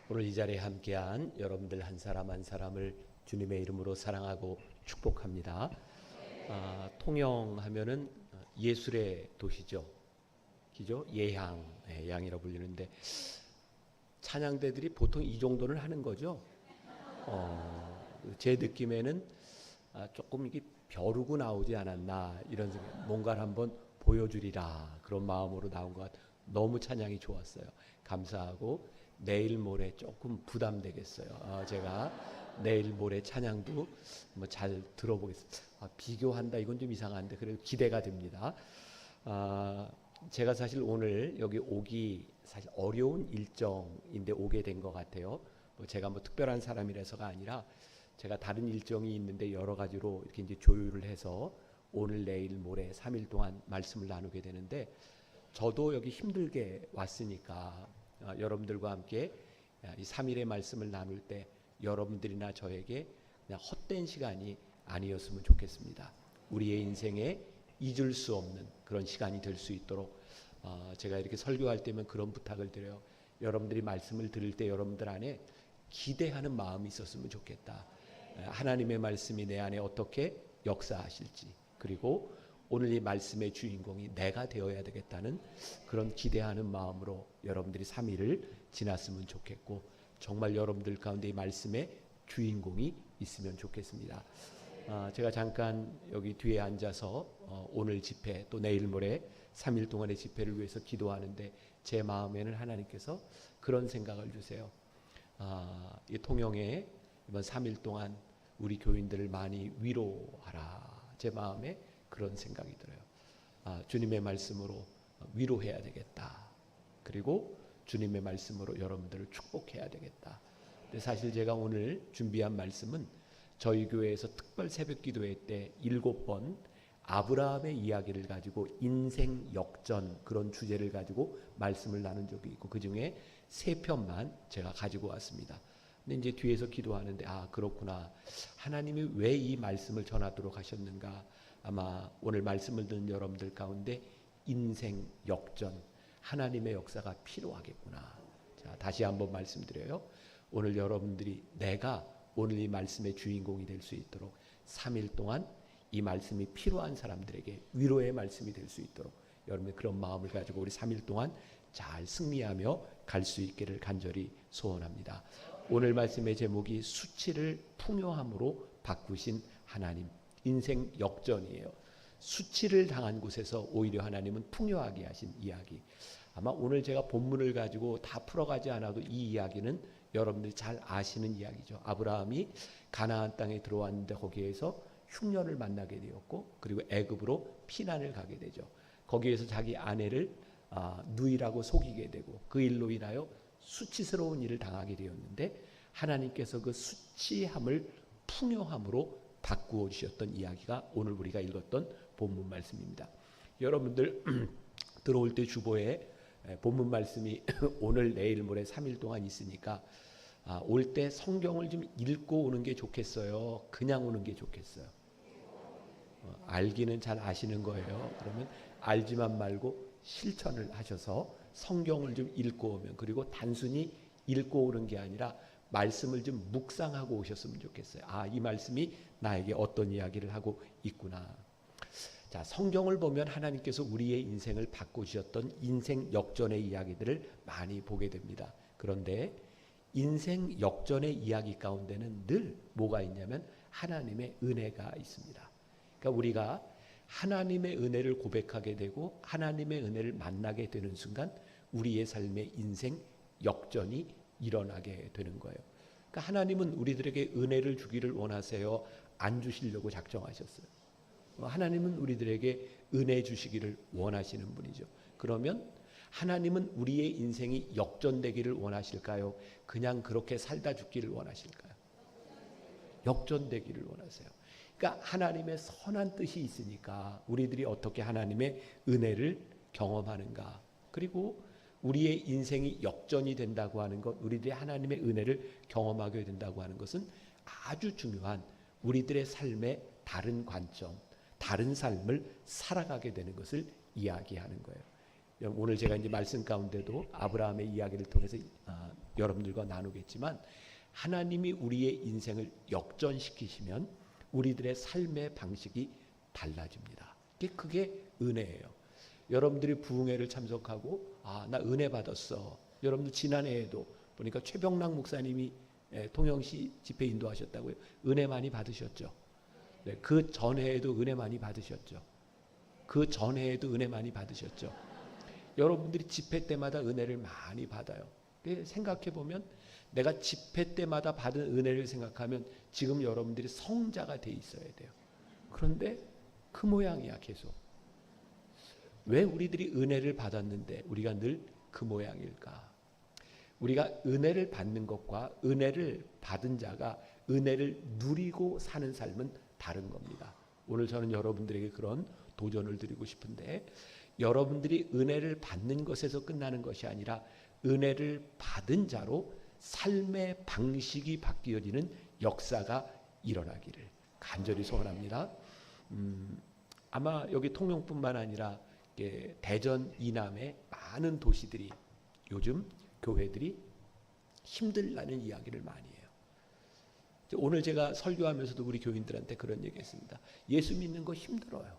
오늘 이 자리에 함께한 여러분들 한 사람 한 사람을 주님의 이름으로 사랑하고 축복합니다. 통영하면은 예술의 도시죠. 기죠? 예향, 양이라고 불리는데 찬양대들이 보통 이 정도는 하는 거죠. 제 느낌에는 조금 이게 벼르고 나오지 않았나 이런 생각. 뭔가를 한번 보여주리라 그런 마음으로 나온 것 같아요. 너무 찬양이 좋았어요. 감사하고 내일 모레 조금 부담되겠어요. 제가 내일 모레 찬양도 뭐 잘 들어보겠습니다. 비교한다 이건 좀 이상한데 그래도 기대가 됩니다. 제가 사실 오늘 여기 오기 사실 어려운 일정인데 오게 된 것 같아요. 제가 뭐 특별한 사람이라서가 아니라 제가 다른 일정이 있는데 여러 가지로 이렇게 이제 조율을 해서 오늘 내일 모레 3일 동안 말씀을 나누게 되는데 저도 여기 힘들게 왔으니까 여러분들과 함께 이 3일의 말씀을 나눌 때 여러분들이나 저에게 그냥 헛된 시간이 아니었으면 좋겠습니다. 우리의 인생에 잊을 수 없는 그런 시간이 될 수 있도록 제가 이렇게 설교할 때면 그런 부탁을 드려요. 여러분들이 말씀을 들을 때 여러분들 안에 기대하는 마음이 있었으면 좋겠다. 하나님의 말씀이 내 안에 어떻게 역사하실지, 그리고 오늘 이 말씀의 주인공이 내가 되어야 되겠다는 그런 기대하는 마음으로 여러분들이 3일을 지났으면 좋겠고, 정말 여러분들 가운데 이 말씀의 주인공이 있으면 좋겠습니다. 제가 잠깐 여기 뒤에 앉아서 오늘 집회 또 내일 모레 3일 동안의 집회를 위해서 기도하는데 제 마음에는 하나님께서 그런 생각을 주세요. 이 통영에 이번 3일 동안 우리 교인들을 많이 위로하라. 제 마음에 그런 생각이 들어요. 주님의 말씀으로 위로해야 되겠다. 그리고 주님의 말씀으로 여러분들을 축복해야 되겠다. 근데 사실 제가 오늘 준비한 말씀은 저희 교회에서 특별 새벽 기도회 때 7번 아브라함의 이야기를 가지고 인생 역전 그런 주제를 가지고 말씀을 나눈 적이 있고 그 중에 3편만 제가 가지고 왔습니다. 근데 이제 뒤에서 기도하는데 그렇구나. 하나님이 왜 이 말씀을 전하도록 하셨는가. 아마 오늘 말씀을 듣는 여러분들 가운데 인생 역전 하나님의 역사가 필요하겠구나. 자, 다시 한번 말씀드려요. 오늘 여러분들이 내가 오늘 이 말씀의 주인공이 될 수 있도록 3일 동안 이 말씀이 필요한 사람들에게 위로의 말씀이 될 수 있도록 여러분의 그런 마음을 가지고 우리 3일 동안 잘 승리하며 갈 수 있기를 간절히 소원합니다. 오늘 말씀의 제목이 수치를 풍요함으로 바꾸신 하나님. 인생 역전이에요. 수치를 당한 곳에서 오히려 하나님은 풍요하게 하신 이야기. 아마 오늘 제가 본문을 가지고 다 풀어가지 않아도 이 이야기는 여러분들이 잘 아시는 이야기죠. 아브라함이 가나안 땅에 들어왔는데 거기에서 흉년을 만나게 되었고 그리고 애굽으로 피난을 가게 되죠. 거기에서 자기 아내를 누이라고 속이게 되고 그 일로 인하여 수치스러운 일을 당하게 되었는데 하나님께서 그 수치함을 풍요함으로 바꾸어 주셨던 이야기가 오늘 우리가 읽었던 본문 말씀입니다. 여러분들 들어올 때 주보에 본문 말씀이 오늘 내일 모레 3일 동안 있으니까 올 때 성경을 좀 읽고 오는 게 좋겠어요? 그냥 오는 게 좋겠어요? 알기는 잘 아시는 거예요. 그러면 알지만 말고 실천을 하셔서 성경을 좀 읽고 오면, 그리고 단순히 읽고 오는 게 아니라 말씀을 좀 묵상하고 오셨으면 좋겠어요. 이 말씀이 나에게 어떤 이야기를 하고 있구나. 자, 성경을 보면 하나님께서 우리의 인생을 바꾸셨던 인생 역전의 이야기들을 많이 보게 됩니다. 그런데 인생 역전의 이야기 가운데는 늘 뭐가 있냐면 하나님의 은혜가 있습니다. 그러니까 우리가 하나님의 은혜를 고백하게 되고 하나님의 은혜를 만나게 되는 순간 우리의 삶의 인생 역전이 일어나게 되는 거예요. 그러니까 하나님은 우리들에게 은혜를 주기를 원하세요? 안 주시려고 작정하셨어요? 하나님은 우리들에게 은혜 주시기를 원하시는 분이죠. 그러면 하나님은 우리의 인생이 역전되기를 원하실까요? 그냥 그렇게 살다 죽기를 원하실까요? 역전되기를 원하세요. 그러니까 하나님의 선한 뜻이 있으니까 우리들이 어떻게 하나님의 은혜를 경험하는가. 그리고 우리의 인생이 역전이 된다고 하는 것, 우리들이 하나님의 은혜를 경험하게 된다고 하는 것은 아주 중요한 우리들의 삶의 다른 관점, 다른 삶을 살아가게 되는 것을 이야기하는 거예요. 오늘 제가 이제 말씀 가운데도 아브라함의 이야기를 통해서 여러분들과 나누겠지만 하나님이 우리의 인생을 역전시키시면 우리들의 삶의 방식이 달라집니다. 그게 은혜예요. 여러분들이 부흥회를 참석하고 나 은혜 받았어. 여러분들 지난해에도 보니까 최병락 목사님이 통영시 집회 인도하셨다고요. 은혜 많이 받으셨죠. 네, 그 전해에도 은혜 많이 받으셨죠. 그 전해에도 은혜 많이 받으셨죠. 여러분들이 집회 때마다 은혜를 많이 받아요. 생각해 보면 내가 집회 때마다 받은 은혜를 생각하면 지금 여러분들이 성자가 돼 있어야 돼요. 그런데 그 모양이야 계속. 왜 우리들이 은혜를 받았는데 우리가 늘 그 모양일까? 우리가 은혜를 받는 것과 은혜를 받은 자가 은혜를 누리고 사는 삶은 다른 겁니다. 오늘 저는 여러분들에게 그런 도전을 드리고 싶은데 여러분들이 은혜를 받는 것에서 끝나는 것이 아니라 은혜를 받은 자로 삶의 방식이 바뀌어지는 역사가 일어나기를 간절히 소원합니다. 아마 여기 통영뿐만 아니라 대전 이남의 많은 도시들이 요즘 교회들이 힘들다는 이야기를 많이 해요. 오늘 제가 설교하면서도 우리 교인들한테 그런 얘기했습니다. 예수 믿는 거 힘들어요.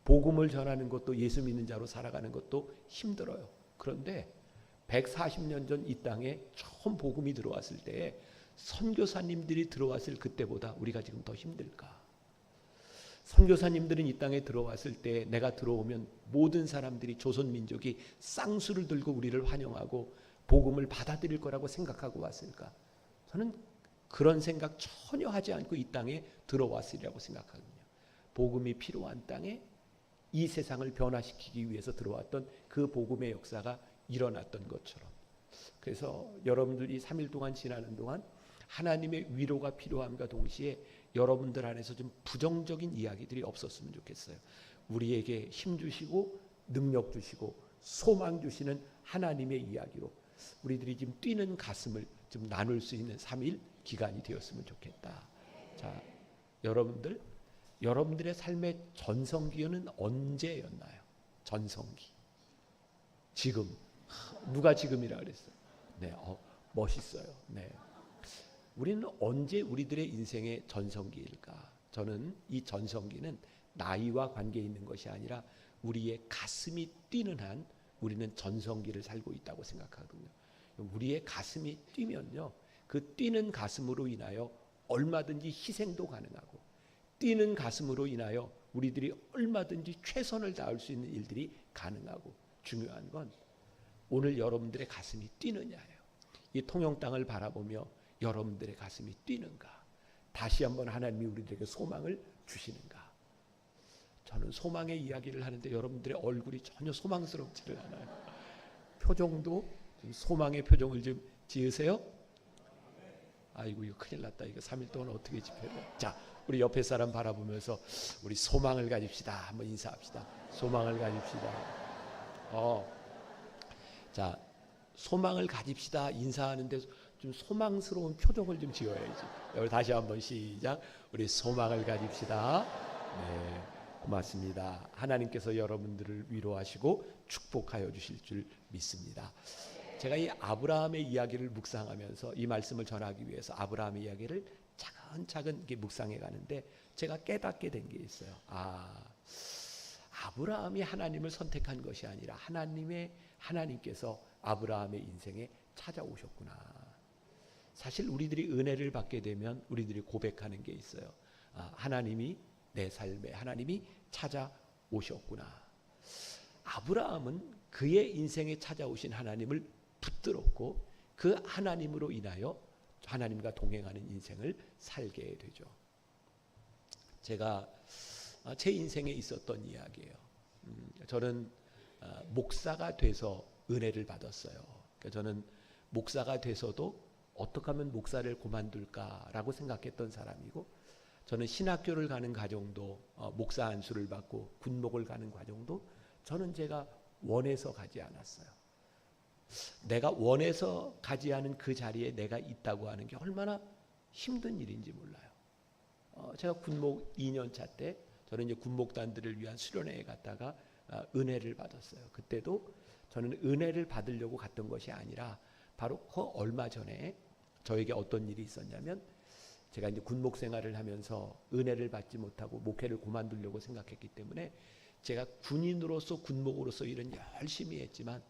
복음을 전하는 것도 예수 믿는 자로 살아가는 것도 힘들어요. 그런데 140년 전 이 땅에 처음 복음이 들어왔을 때 선교사님들이 들어왔을 그때보다 우리가 지금 더 힘들까? 선교사님들은 이 땅에 들어왔을 때 내가 들어오면 모든 사람들이 조선 민족이 쌍수를 들고 우리를 환영하고 복음을 받아들일 거라고 생각하고 왔을까? 저는 그런 생각 전혀 하지 않고 이 땅에 들어왔으리라고 생각하거든요. 복음이 필요한 땅에 이 세상을 변화시키기 위해서 들어왔던 그 복음의 역사가 일어났던 것처럼. 그래서 여러분들이 3일 동안 지나는 동안 하나님의 위로가 필요함과 동시에 여러분들 안에서 좀 부정적인 이야기들이 없었으면 좋겠어요. 우리에게 힘 주시고 능력 주시고 소망 주시는 하나님의 이야기로 우리들이 지금 뛰는 가슴을 좀 나눌 수 있는 3일 기간이 되었으면 좋겠다. 자, 여러분들의 삶의 전성기는 언제였나요? 전성기. 지금. 누가 지금이라 그랬어요? 네, 멋있어요. 네. 우리는 언제 우리들의 인생의 전성기일까? 저는 이 전성기는 나이와 관계 있는 것이 아니라 우리의 가슴이 뛰는 한 우리는 전성기를 살고 있다고 생각하거든요. 우리의 가슴이 뛰면요, 그 뛰는 가슴으로 인하여 얼마든지 희생도 가능하고 뛰는 가슴으로 인하여 우리들이 얼마든지 최선을 다할 수 있는 일들이 가능하고 중요한 건 오늘 여러분들의 가슴이 뛰느냐예요. 이 통영 땅을 바라보며 여러분들의 가슴이 뛰는가? 다시 한번 하나님이 우리들에게 소망을 주시는가? 저는 소망의 이야기를 하는데 여러분들의 얼굴이 전혀 소망스럽지를 않아요. 표정도 좀 소망의 표정을 좀 지으세요. 아이고 이거 큰일 났다. 이거 3일 동안 어떻게 집회를. 자, 우리 옆에 사람 바라보면서 우리 소망을 가집시다. 한번 인사합시다. 소망을 가집시다. 자, 소망을 가집시다 인사하는데 좀 소망스러운 표정을 좀 지어야지. 여기 다시 한번 시작. 우리 소망을 가집시다. 네, 고맙습니다. 하나님께서 여러분들을 위로하시고 축복하여 주실 줄 믿습니다. 제가 이 아브라함의 이야기를 묵상하면서 이 말씀을 전하기 위해서 아브라함의 이야기를 차근차근 이렇게 묵상해 가는데 제가 깨닫게 된 게 있어요. 아브라함이 하나님을 선택한 것이 아니라 하나님께서 아브라함의 인생에 찾아오셨구나. 사실 우리들이 은혜를 받게 되면 우리들이 고백하는 게 있어요. 하나님이 내 삶에 하나님이 찾아오셨구나. 아브라함은 그의 인생에 찾아오신 하나님을 붙들었고 그 하나님으로 인하여 하나님과 동행하는 인생을 살게 되죠. 제가 제 인생에 있었던 이야기예요. 저는 목사가 돼서 은혜를 받았어요. 그러니까 저는 목사가 돼서도 어떻게 하면 목사를 그만둘까라고 생각했던 사람이고, 저는 신학교를 가는 과정도 목사 안수를 받고 군목을 가는 과정도 저는 제가 원해서 가지 않았어요. 내가 원해서 가지 않은 그 자리에 내가 있다고 하는 게 얼마나 힘든 일인지 몰라요. 제가 군목 2년 차 때 저는 이제 군목단들을 위한 수련회에 갔다가 은혜를 받았어요. 그때도 저는 은혜를 받으려고 갔던 것이 아니라 바로 그 얼마 전에 저에게 어떤 일이 있었냐면 제가 이제 군목 생활을 하면서 은혜를 받지 못하고 목회를 그만두려고 생각했기 때문에 제가 군인으로서 군목으로서 일은 열심히 했지만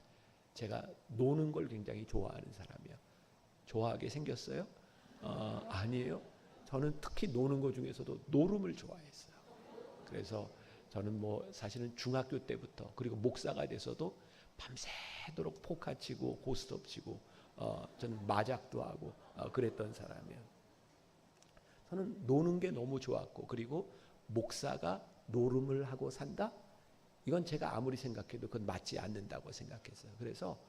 제가 노는 걸 굉장히 좋아하는 사람이에요. 좋아하게 생겼어요? 아니에요. 저는 특히 노는 것 중에서도 노름을 좋아했어요. 그래서 저는 뭐 사실은 중학교 때부터 그리고 목사가 돼서도 밤새도록 포카 치고 고스톱 치고 저는 마작도 하고 그랬던 사람이에요. 저는 노는 게 너무 좋았고 그리고 목사가 노름을 하고 산다? 이건 제가 아무리 생각해도 그건 맞지 않는다고 생각했어요. 그래서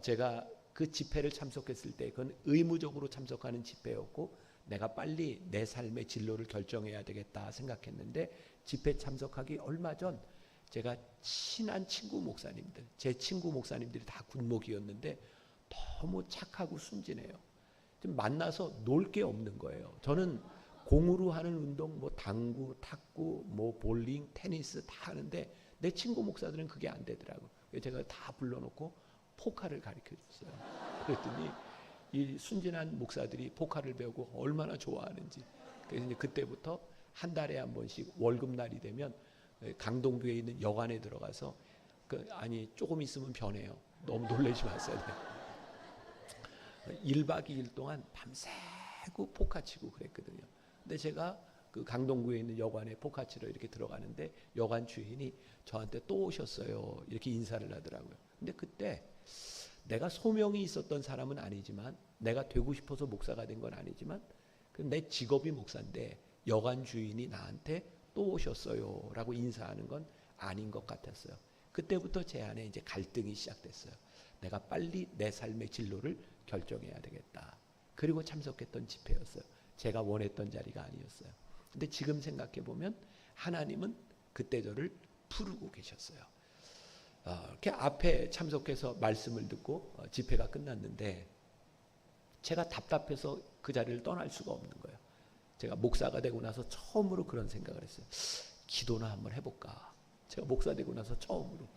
제가 그 집회를 참석했을 때 그건 의무적으로 참석하는 집회였고 내가 빨리 내 삶의 진로를 결정해야 되겠다 생각했는데 집회 참석하기 얼마 전 제가 친한 친구 목사님들, 제 친구 목사님들이 다 군목이었는데 너무 착하고 순진해요. 좀 만나서 놀 게 없는 거예요. 저는 공으로 하는 운동, 뭐 당구, 탁구, 뭐 볼링, 테니스 다 하는데 내 친구 목사들은 그게 안 되더라고. 제가 다 불러놓고 포카를 가르쳐 줬어요. 그랬더니 이 순진한 목사들이 포카를 배우고 얼마나 좋아하는지. 그래서 이제 그때부터 한 달에 한 번씩 월급날이 되면 강동구에 있는 여관에 들어가서 아니 조금 있으면 변해요. 너무 놀라지 마세요. 1박 2일 동안 밤새고 포카 치고 그랬거든요. 근데 제가 그 강동구에 있는 여관에 포카 치러 이렇게 들어가는데 여관 주인이 저한테 또 오셨어요. 이렇게 인사를 하더라고요. 근데 그때 내가 소명이 있었던 사람은 아니지만 내가 되고 싶어서 목사가 된 건 아니지만 내 직업이 목사인데 여관 주인이 나한테 또 오셨어요 라고 인사하는 건 아닌 것 같았어요. 그때부터 제 안에 이제 갈등이 시작됐어요. 내가 빨리 내 삶의 진로를 결정해야 되겠다. 그리고 참석했던 집회였어요. 제가 원했던 자리가 아니었어요. 근데 지금 생각해 보면 하나님은 그때 저를 부르고 계셨어요. 이렇게 앞에 참석해서 말씀을 듣고 집회가 끝났는데 제가 답답해서 그 자리를 떠날 수가 없는 거예요. 제가 목사가 되고 나서 처음으로 그런 생각을 했어요. 기도나 한번 해볼까. 제가 목사 되고 나서 처음으로.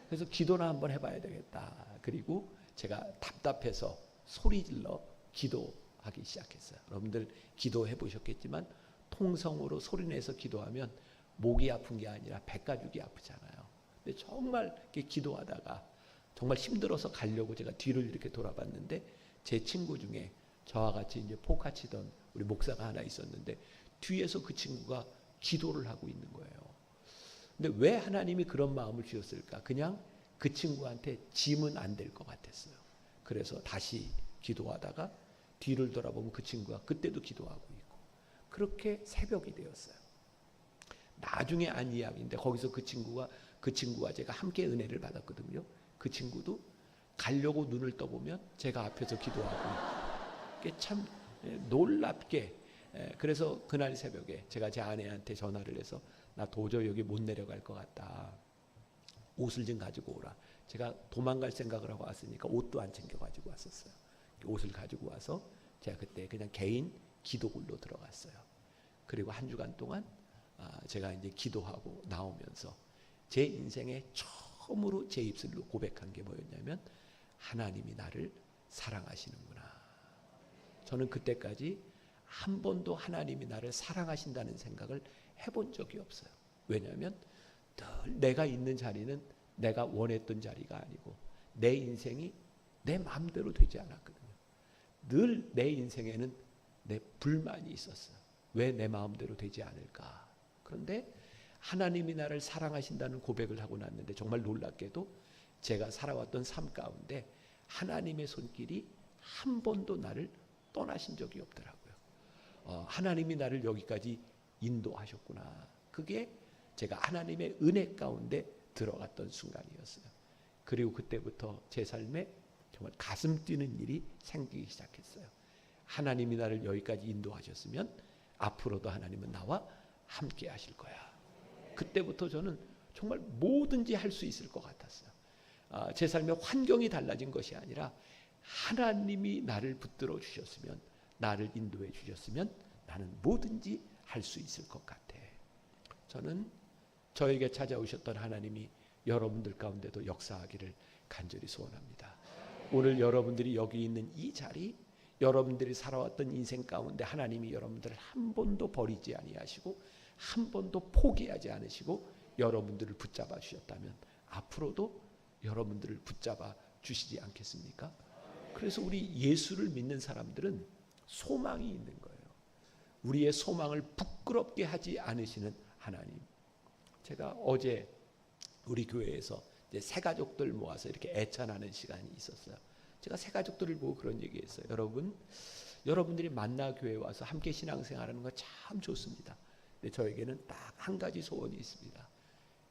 그래서 기도나 한번 해봐야 되겠다. 그리고 제가 답답해서 소리질러 기도하기 시작했어요. 여러분들 기도해 보셨겠지만 통성으로 소리내서 기도하면 목이 아픈 게 아니라 백가죽이 아프잖아요. 근데 정말 이렇게 기도하다가 정말 힘들어서 가려고 제가 뒤를 이렇게 돌아봤는데 제 친구 중에 저와 같이 이제 포카 치던 우리 목사가 하나 있었는데 뒤에서 그 친구가 기도를 하고 있는 거예요. 근데 왜 하나님이 그런 마음을 주셨을까? 그냥 그 친구한테 짐은 안 될 것 같았어요. 그래서 다시 기도하다가 뒤를 돌아보면 그 친구가 그때도 기도하고 있고 그렇게 새벽이 되었어요. 나중에 안 이야기인데 거기서 그 친구와 제가 함께 은혜를 받았거든요. 그 친구도 가려고 눈을 떠보면 제가 앞에서 기도하고 이게 참 놀랍게 그래서 그날 새벽에 제가 제 아내한테 전화를 해서 나 도저히 여기 못 내려갈 것 같다. 옷을 좀 가지고 오라. 제가 도망갈 생각을 하고 왔으니까 옷도 안 챙겨가지고 왔었어요. 옷을 가지고 와서 제가 그때 그냥 개인 기도굴로 들어갔어요. 그리고 한 주간 동안 제가 이제 기도하고 나오면서 제 인생에 처음으로 제 입술로 고백한 게 뭐였냐면 하나님이 나를 사랑하시는구나. 저는 그때까지 한 번도 하나님이 나를 사랑하신다는 생각을 해본 적이 없어요. 왜냐하면 늘 내가 있는 자리는 내가 원했던 자리가 아니고 내 인생이 내 마음대로 되지 않았거든요. 늘 내 인생에는 내 불만이 있었어요. 왜 내 마음대로 되지 않을까? 그런데 하나님이 나를 사랑하신다는 고백을 하고 났는데 정말 놀랍게도 제가 살아왔던 삶 가운데 하나님의 손길이 한 번도 나를 떠나신 적이 없더라고요. 하나님이 나를 여기까지 인도하셨구나. 그게 제가 하나님의 은혜 가운데 들어갔던 순간이었어요. 그리고 그때부터 제 삶에 정말 가슴 뛰는 일이 생기기 시작했어요. 하나님이 나를 여기까지 인도하셨으면 앞으로도 하나님은 나와 함께 하실 거야. 그때부터 저는 정말 뭐든지 할 수 있을 것 같았어요. 제 삶의 환경이 달라진 것이 아니라 하나님이 나를 붙들어 주셨으면 나를 인도해 주셨으면 나는 뭐든지 할 수 있을 것 같아. 저는 저에게 찾아오셨던 하나님이 여러분들 가운데도 역사하기를 간절히 소원합니다. 오늘 여러분들이 여기 있는 이 자리, 여러분들이 살아왔던 인생 가운데 하나님이 여러분들을 한 번도 버리지 아니하시고 한 번도 포기하지 않으시고 여러분들을 붙잡아 주셨다면 앞으로도 여러분들을 붙잡아 주시지 않겠습니까? 그래서 우리 예수를 믿는 사람들은 소망이 있는 거예요. 우리의 소망을 부끄럽게 하지 않으시는 하나님. 제가 어제 우리 교회에서 이제 새 가족들 모아서 이렇게 애찬하는 시간이 있었어요. 제가 새 가족들을 보고 그런 얘기했어요. 여러분들이 만나 교회에 와서 함께 신앙생활하는 거 참 좋습니다. 근데 저에게는 딱 한 가지 소원이 있습니다.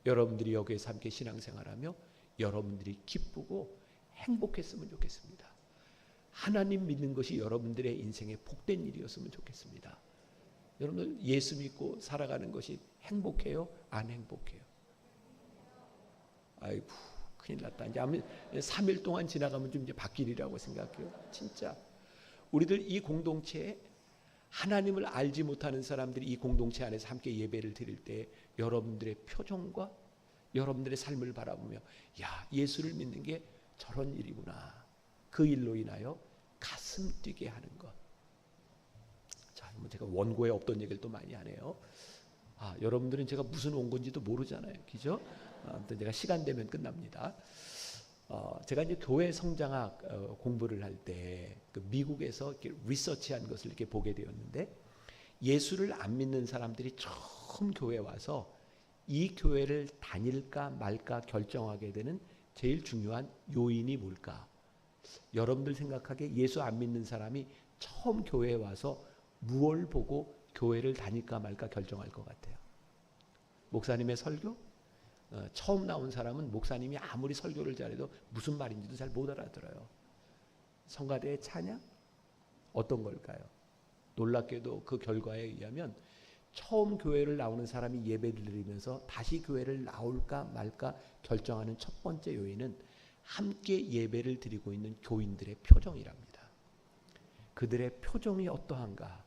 여러분들이 여기에서 함께 신앙생활하며 여러분들이 기쁘고 행복했으면 좋겠습니다. 하나님 믿는 것이 여러분들의 인생에 복된 일이었으면 좋겠습니다. 여러분들 예수 믿고 살아가는 것이 행복해요? 안 행복해요? 아이고 큰일 났다. 이제 3일 동안 지나가면 좀 이제 바뀌리라고 생각해요. 진짜 우리들 이 공동체에 하나님을 알지 못하는 사람들이 이 공동체 안에서 함께 예배를 드릴 때 여러분들의 표정과 여러분들의 삶을 바라보며 야, 예수를 믿는 게 저런 일이구나. 그 일로 인하여 가슴 뛰게 하는 것. 자, 제가 원고에 없던 얘기를 또 많이 하네요. 여러분들은 제가 무슨 원고인지도 모르잖아요. 그죠? 아무튼 제가 시간 되면 끝납니다. 제가 이제 교회 성장학 공부를 할 때 그 미국에서 이렇게 리서치한 것을 이렇게 보게 되었는데 예수를 안 믿는 사람들이 처음 교회에 와서 이 교회를 다닐까 말까 결정하게 되는 제일 중요한 요인이 뭘까? 여러분들 생각하기에 예수 안 믿는 사람이 처음 교회에 와서 무엇을 보고 교회를 다닐까 말까 결정할 것 같아요? 목사님의 설교? 처음 나온 사람은 목사님이 아무리 설교를 잘해도 무슨 말인지도 잘 못 알아들어요. 성가대의 찬양? 어떤 걸까요? 놀랍게도 그 결과에 의하면 처음 교회를 나오는 사람이 예배를 드리면서 다시 교회를 나올까 말까 결정하는 첫 번째 요인은 함께 예배를 드리고 있는 교인들의 표정이랍니다. 그들의 표정이 어떠한가?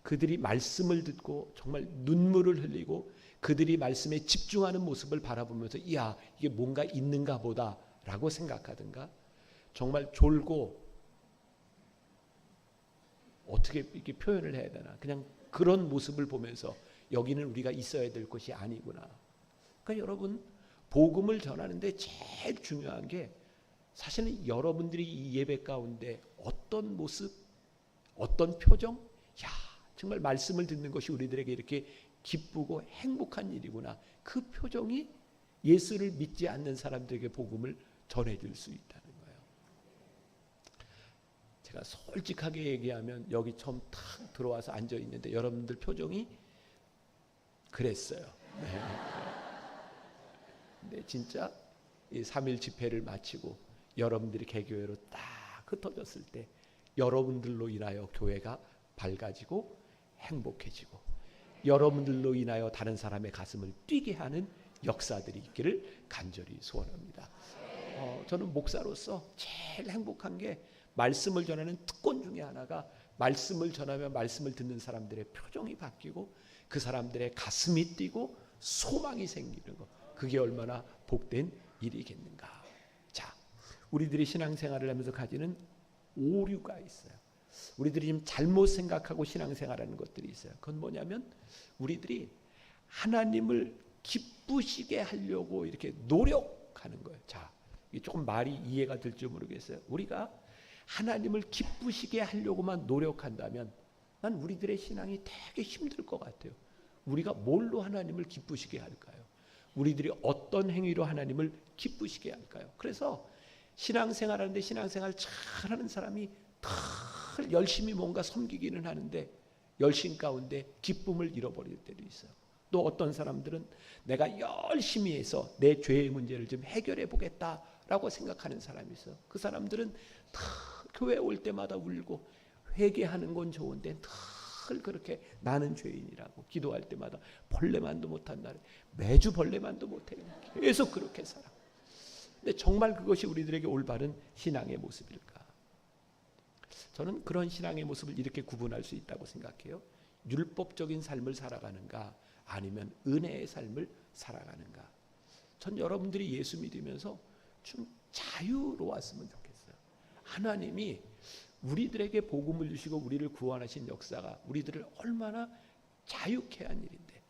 그들이 말씀을 듣고 정말 눈물을 흘리고 그들이 말씀에 집중하는 모습을 바라보면서 이야 이게 뭔가 있는가 보다 라고 생각하든가 정말 졸고 어떻게 이렇게 표현을 해야 되나 그냥 그런 모습을 보면서 여기는 우리가 있어야 될 것이 아니구나. 그러니까 여러분 복음을 전하는데 제일 중요한 게 사실은 여러분들이 이 예배 가운데 어떤 모습 어떤 표정 야 정말 말씀을 듣는 것이 우리들에게 이렇게 기쁘고 행복한 일이구나. 그 표정이 예수를 믿지 않는 사람들에게 복음을 전해줄 수 있다는 거예요. 제가 솔직하게 얘기하면 여기 처음 탁 들어와서 앉아 있는데 여러분들 표정이 그랬어요. 네. 근데 진짜 이 3일 집회를 마치고 여러분들이 개교회로 딱 흩어졌을 때 여러분들로 인하여 교회가 밝아지고 행복해지고 여러분들로 인하여 다른 사람의 가슴을 뛰게 하는 역사들이 있기를 간절히 소원합니다. 저는 목사로서 제일 행복한 게 말씀을 전하는 특권 중에 하나가 말씀을 전하며 말씀을 듣는 사람들의 표정이 바뀌고 그 사람들의 가슴이 뛰고 소망이 생기는 것. 그게 얼마나 복된 일이겠는가. 자, 우리들이 신앙생활을 하면서 가지는 오류가 있어요. 우리들이 지금 잘못 생각하고 신앙생활하는 것들이 있어요. 그건 뭐냐면 우리들이 하나님을 기쁘시게 하려고 이렇게 노력하는 거예요. 자, 이게 조금 말이 이해가 될지 모르겠어요. 우리가 하나님을 기쁘시게 하려고만 노력한다면 난 우리들의 신앙이 되게 힘들 것 같아요. 우리가 뭘로 하나님을 기쁘시게 할까요? 우리들이 어떤 행위로 하나님을 기쁘시게 할까요? 그래서 신앙생활하는데 신앙생활 잘하는 사람이 늘 열심히 뭔가 섬기기는 하는데 열심 가운데 기쁨을 잃어버릴 때도 있어요. 또 어떤 사람들은 내가 열심히 해서 내 죄의 문제를 좀 해결해 보겠다라고 생각하는 사람이 있어요. 그 사람들은 다 교회 올 때마다 울고 회개하는 건 좋은데 늘 그렇게 나는 죄인이라고 기도할 때마다 벌레만도 못한다. 매주 벌레만도 못해요. 계속 그렇게 살아. 근데 정말 그것이 우리들에게 올바른 신앙의 모습일까? 저는 그런 신앙의 모습을 이렇게 구분할 수 있다고 생각해요. 율법적인 삶을 살아가는가 아니면 은혜의 삶을 살아가는가. 전 여러분들이 예수 믿으면서 좀 자유로웠으면 좋겠어요. 하나님이 우리들에게 복음을 주시고 우리를 구원하신 역사가 우리들을 얼마나 자유케 한 일인데,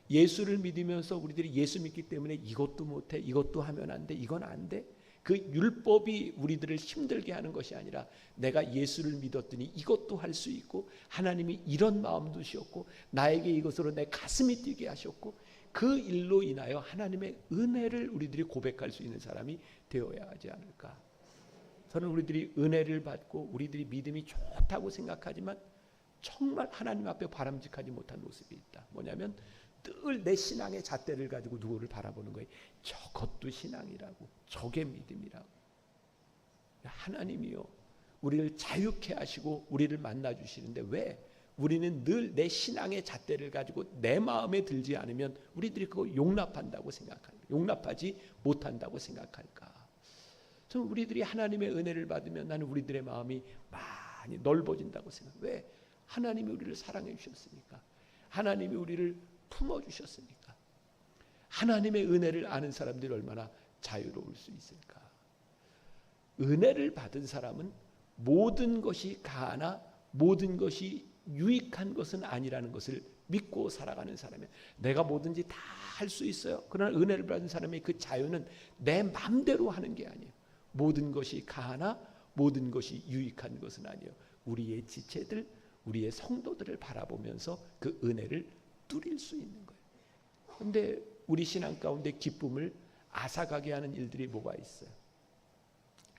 예수를 믿으면서 우리들이 예수 믿기 때문에 이것도 못해, 이것도 하면 안 돼, 이건 안 돼, 그 율법이 우리들을 힘들게 하는 것이 아니라 내가 예수를 믿었더니 이것도 할 수 있고, 하나님이 이런 마음도 주셨고 나에게 이것으로 내 가슴이 뛰게 하셨고, 그 일로 인하여 하나님의 은혜를 우리들이 고백할 수 있는 사람이 되어야 하지 않을까. 저는 우리들이 은혜를 받고 우리들이 믿음이 좋다고 생각하지만 정말 하나님 앞에 바람직하지 못한 모습이 있다. 뭐냐면 늘 내 신앙의 잣대를 가지고 누구를 바라보는 거예요. 저것도 신앙이라고, 저게 믿음이라고. 하나님이요, 우리를 자유케 하시고 우리를 만나 주시는데 왜 우리는 늘 내 신앙의 잣대를 가지고 내 마음에 들지 않으면 우리들이 그거 용납한다고 생각할까? 용납하지 못한다고 생각할까? 저는 우리들이 하나님의 은혜를 받으면 나는 우리들의 마음이 많이 넓어진다고 생각해요. 왜? 하나님이 우리를 사랑해 주셨으니까. 하나님이 우리를 품어주셨으니까. 하나님의 은혜를 아는 사람들이 얼마나 자유로울 수 있을까. 은혜를 받은 사람은 모든 것이 가하나 모든 것이 유익한 것은 아니라는 것을 믿고 살아가는 사람이에요. 내가 뭐든지 다 할 수 있어요. 그러나 은혜를 받은 사람의 그 자유는 내 맘대로 하는 게 아니에요. 모든 것이 가하나 모든 것이 유익한 것은 아니에요. 우리의 지체들, 우리의 성도들을 바라보면서 그 은혜를 누릴 수 있는 거예요. 그런데 우리 신앙 가운데 기쁨을 앗아가게 하는 일들이 뭐가 있어요?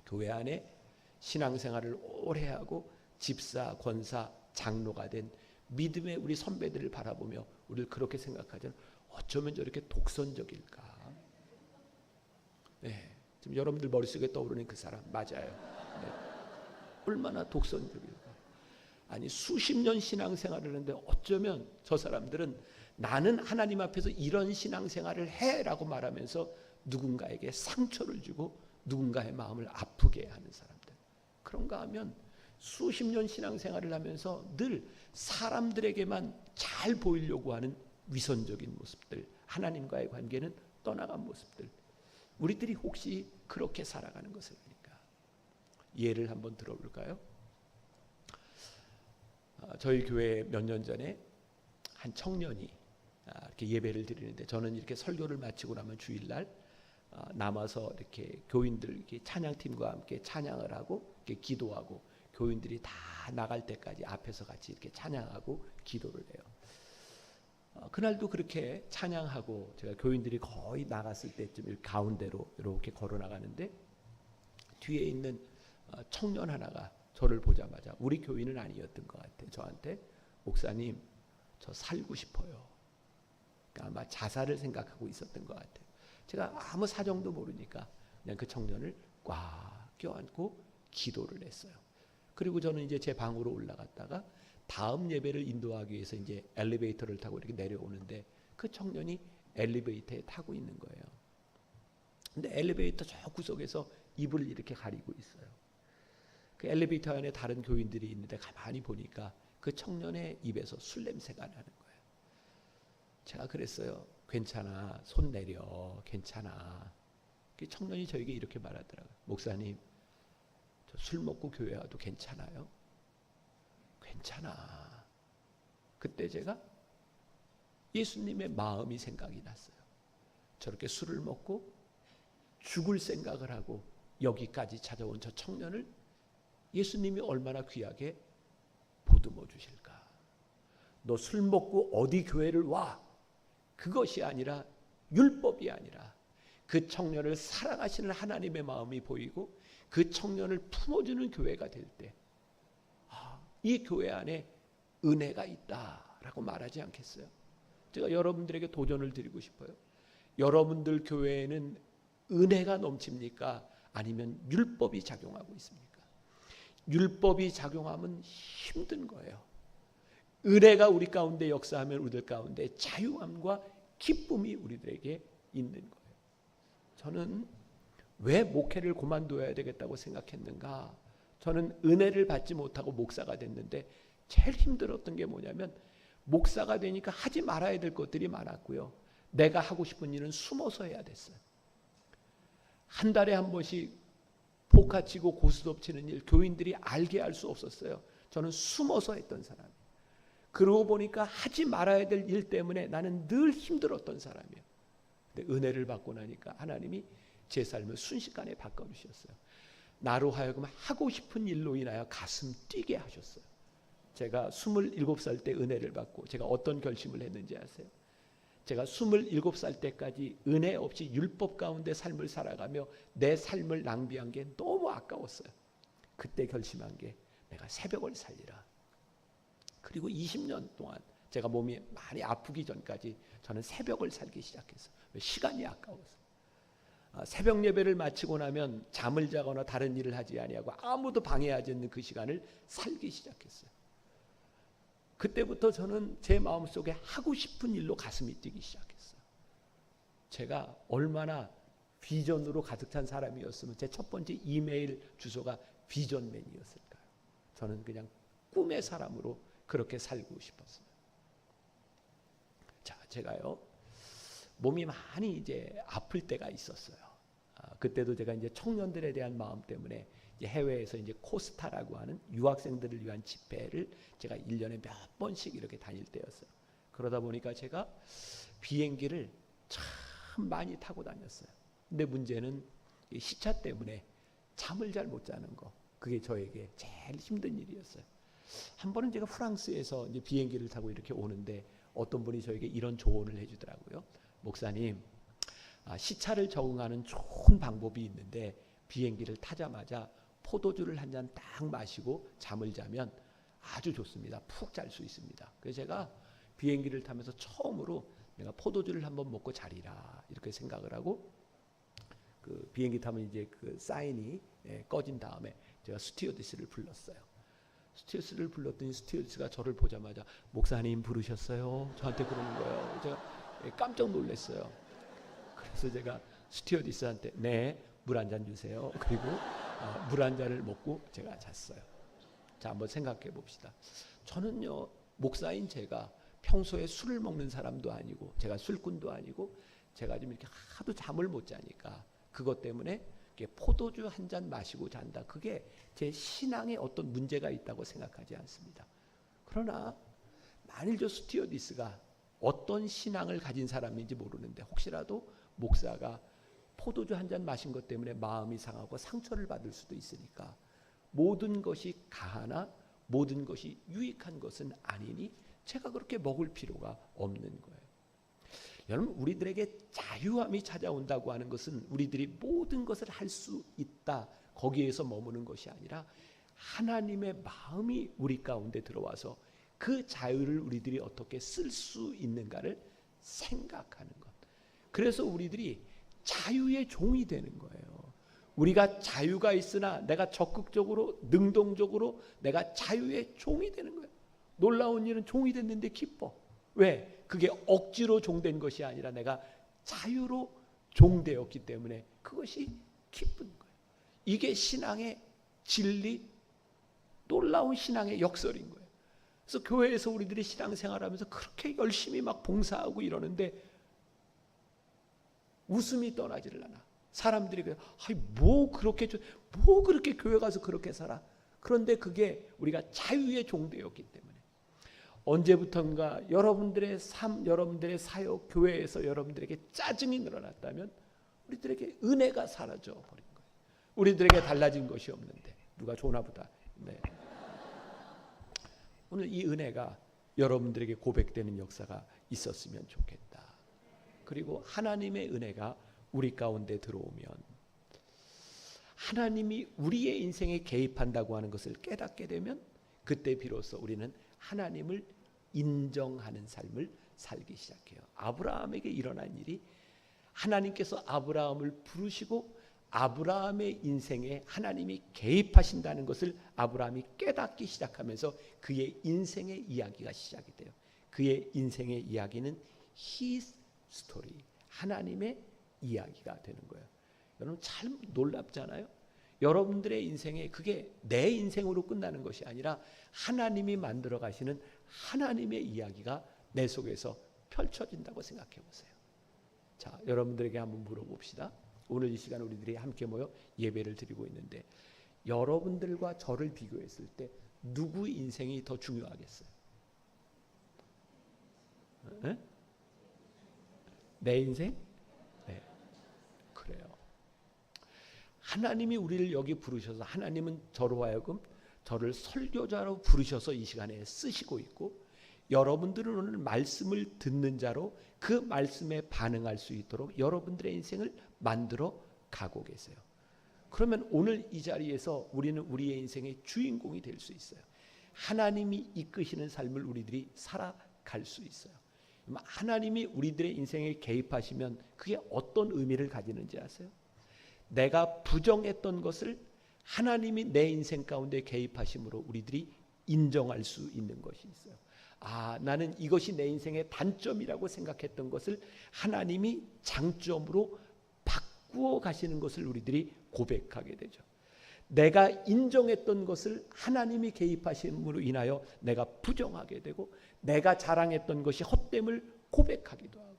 교회 안에 신앙생활을 오래 하고 집사, 권사, 장로가 된 믿음의 우리 선배들을 바라보며 우리를 그렇게 생각하죠. 어쩌면 저렇게 독선적일까? 네, 지금 여러분들 머릿속에 떠오르는 그 사람 맞아요. 네. 얼마나 독선적일까? 아니 수십 년 신앙생활을 하는데 어쩌면 저 사람들은 나는 하나님 앞에서 이런 신앙생활을 해라고 말하면서 누군가에게 상처를 주고 누군가의 마음을 아프게 하는 사람들. 그런가 하면 수십 년 신앙생활을 하면서 늘 사람들에게만 잘 보이려고 하는 위선적인 모습들, 하나님과의 관계는 떠나간 모습들, 우리들이 혹시 그렇게 살아가는 것을 아닐까? 예를 한번 들어볼까요? 저희 교회 몇 년 전에 한 청년이 이렇게 예배를 드리는데, 저는 이렇게 설교를 마치고 나면 주일날 남아서 이렇게 교인들 이렇게 찬양팀과 함께 찬양을 하고 이렇게 기도하고, 교인들이 다 나갈 때까지 앞에서 같이 이렇게 찬양하고 기도를 해요. 그날도 그렇게 찬양하고 제가 교인들이 거의 나갔을 때쯤 가운데로 이렇게 걸어 나가는데, 뒤에 있는 청년 하나가 저를 보자마자, 우리 교인은 아니었던 것 같아요, 저한테 목사님 저 살고 싶어요. 그러니까 아마 자살을 생각하고 있었던 것 같아요. 제가 아무 사정도 모르니까 그냥 그 청년을 꽉 껴안고 기도를 했어요. 그리고 저는 이제 제 방으로 올라갔다가 다음 예배를 인도하기 위해서 이제 엘리베이터를 타고 이렇게 내려오는데 그 청년이 엘리베이터에 타고 있는 거예요. 근데 엘리베이터 저 구석에서 입을 이렇게 가리고 있어요. 그 엘리베이터 안에 다른 교인들이 있는데 가만히 보니까 그 청년의 입에서 술 냄새가 나는 거예요. 제가 그랬어요. 괜찮아, 손 내려, 괜찮아. 그 청년이 저에게 이렇게 말하더라고요. 목사님, 저 술 먹고 교회 와도 괜찮아요? 괜찮아. 그때 제가 예수님의 마음이 생각이 났어요. 저렇게 술을 먹고 죽을 생각을 하고 여기까지 찾아온 저 청년을 예수님이 얼마나 귀하게 보듬어 주실까. 너 술 먹고 어디 교회를 와. 그것이 아니라, 율법이 아니라 그 청년을 사랑하시는 하나님의 마음이 보이고 그 청년을 품어주는 교회가 될 때, 이 교회 안에 은혜가 있다라고 말하지 않겠어요? 제가 여러분들에게 도전을 드리고 싶어요. 여러분들 교회에는 은혜가 넘칩니까? 아니면 율법이 작용하고 있습니까? 율법이 작용하면 힘든 거예요. 은혜가 우리 가운데 역사하면 우리들 가운데 자유함과 기쁨이 우리들에게 있는 거예요. 저는 왜 목회를 그만둬야 되겠다고 생각했는가? 저는 은혜를 받지 못하고 목사가 됐는데 제일 힘들었던 게 뭐냐면, 목사가 되니까 하지 말아야 될 것들이 많았고요. 내가 하고 싶은 일은 숨어서 해야 됐어요. 한 달에 한 번씩 포카 치고 고스톱 치는 일 교인들이 알게 할 수 없었어요. 저는 숨어서 했던 사람이에요. 그러고 보니까 하지 말아야 될 일 때문에 나는 늘 힘들었던 사람이에요. 근데 은혜를 받고 나니까 하나님이 제 삶을 순식간에 바꿔주셨어요. 나로 하여금 하고 싶은 일로 인하여 가슴 뛰게 하셨어요. 제가 27살 때 은혜를 받고 제가 어떤 결심을 했는지 아세요? 제가 27살 때까지 은혜 없이 율법 가운데 삶을 살아가며 내 삶을 낭비한 게 너무 아까웠어요. 그때 결심한 게 내가 새벽을 살리라. 그리고 20년 동안 제가 몸이 많이 아프기 전까지 저는 새벽을 살기 시작했어요. 시간이 아까워서. 새벽 예배를 마치고 나면 잠을 자거나 다른 일을 하지 아니하고 아무도 방해하지 않는 그 시간을 살기 시작했어요. 그때부터 저는 제 마음속에 하고 싶은 일로 가슴이 뛰기 시작했어요. 제가 얼마나 비전으로 가득 찬 사람이었으면 제 첫 번째 이메일 주소가 비전맨이었을까요? 저는 그냥 꿈의 사람으로 그렇게 살고 싶었어요. 자, 제가요 몸이 많이 이제 아플 때가 있었어요. 그때도 제가 이제 청년들에 대한 마음 때문에 이제 해외에서 이제 코스타라고 하는 유학생들을 위한 집회를 제가 1년에 몇 번씩 이렇게 다닐 때였어요. 그러다 보니까 제가 비행기를 참 많이 타고 다녔어요. 근데 문제는 시차 때문에 잠을 잘 못 자는 거. 그게 저에게 제일 힘든 일이었어요. 한 번은 제가 프랑스에서 이제 비행기를 타고 이렇게 오는데 어떤 분이 저에게 이런 조언을 해주더라고요. 목사님, 시차를 적응하는 좋은 방법이 있는데 비행기를 타자마자 포도주를 한 잔 딱 마시고 잠을 자면 아주 좋습니다. 푹 잘 수 있습니다. 그래서 제가 비행기를 타면서 처음으로 내가 포도주를 한번 먹고 자리라 이렇게 생각을 하고 그 비행기 타면 이제 그 사인이 꺼진 다음에 제가 스튜어디스를 불렀어요. 스튜어디스를 불렀더니 스튜어디스가 저를 보자마자 목사님 부르셨어요? 저한테 그러는 거예요. 제가 깜짝 놀랐어요. 그래서 제가 스튜어디스한테 네, 물 한 잔 주세요. 그리고 물 한 잔을 먹고 제가 잤어요. 자, 한번 생각해 봅시다. 저는요, 목사인 제가 평소에 술을 먹는 사람도 아니고 제가 술꾼도 아니고 제가 좀 이렇게 하도 잠을 못 자니까 그것 때문에 포도주 한 잔 마시고 잔다. 그게 제 신앙에 어떤 문제가 있다고 생각하지 않습니다. 그러나 만일 저 스튜어디스가 어떤 신앙을 가진 사람인지 모르는데 혹시라도 목사가 포도주 한 잔 마신 것 때문에 마음이 상하고 상처를 받을 수도 있으니까 모든 것이 가하나 모든 것이 유익한 것은 아니니 제가 그렇게 먹을 필요가 없는 거예요. 여러분, 우리들에게 자유함이 찾아온다고 하는 것은 우리들이 모든 것을 할 수 있다, 거기에서 머무는 것이 아니라 하나님의 마음이 우리 가운데 들어와서 그 자유를 우리들이 어떻게 쓸 수 있는가를 생각하는 것. 그래서 우리들이 자유의 종이 되는 거예요. 우리가 자유가 있으나 내가 적극적으로 능동적으로 내가 자유의 종이 되는 거예요. 놀라운 일은 종이 됐는데 기뻐. 왜? 그게 억지로 종된 것이 아니라 내가 자유로 종되었기 때문에 그것이 기쁜 거예요. 이게 신앙의 진리, 놀라운 신앙의 역설인 거예요. 그래서 교회에서 우리들이 신앙생활하면서 그렇게 열심히 막 봉사하고 이러는데 웃음이 떠나지를 않아. 사람들이 뭐 그렇게 교회 가서 그렇게 살아. 그런데 그게 우리가 자유의 종되었기 때문에 언제부턴가 여러분들의 삶, 여러분들의 사역, 교회에서 여러분들에게 짜증이 늘어났다면 우리들에게 은혜가 사라져 버린 거예요. 우리들에게 달라진 것이 없는데 누가 좋나 보다. 네. 오늘 이 은혜가 여러분들에게 고백되는 역사가 있었으면 좋겠다. 그리고 하나님의 은혜가 우리 가운데 들어오면 하나님이 우리의 인생에 개입한다고 하는 것을 깨닫게 되면 그때 비로소 우리는 하나님을 인정하는 삶을 살기 시작해요. 아브라함에게 일어난 일이 하나님께서 아브라함을 부르시고 아브라함의 인생에 하나님이 개입하신다는 것을 아브라함이 깨닫기 시작하면서 그의 인생의 이야기가 시작이 돼요. 그의 인생의 이야기는 His story, 하나님의 이야기가 되는 거예요. 여러분 참 놀랍잖아요. 여러분들의 인생에 그게 내 인생으로 끝나는 것이 아니라 하나님이 만들어 가시는 하나님의 이야기가 내 속에서 펼쳐진다고 생각해 보세요. 자, 여러분들에게 한번 물어봅시다. 오늘 이 시간 우리들이 함께 모여 예배를 드리고 있는데 여러분들과 저를 비교했을 때 누구 인생이 더 중요하겠어요? 에? 내 인생? 네. 그래요. 하나님이 우리를 여기 부르셔서 하나님은 저로 하여금 저를 설교자로 부르셔서 이 시간에 쓰시고 있고 여러분들은 오늘 말씀을 듣는 자로 그 말씀에 반응할 수 있도록 여러분들의 인생을 만들어 가고 계세요. 그러면 오늘 이 자리에서 우리는 우리의 인생의 주인공이 될 수 있어요. 하나님이 이끄시는 삶을 우리들이 살아갈 수 있어요. 하나님이 우리들의 인생에 개입하시면 그게 어떤 의미를 가지는지 아세요? 내가 부정했던 것을 하나님이 내 인생 가운데 개입하심으로 우리들이 인정할 수 있는 것이 있어요. 아, 나는 이것이 내 인생의 단점이라고 생각했던 것을 하나님이 장점으로 바꾸어 가시는 것을 우리들이 고백하게 되죠. 내가 인정했던 것을 하나님이 개입하심으로 인하여 내가 부정하게 되고 내가 자랑했던 것이 헛됨을 고백하기도 하고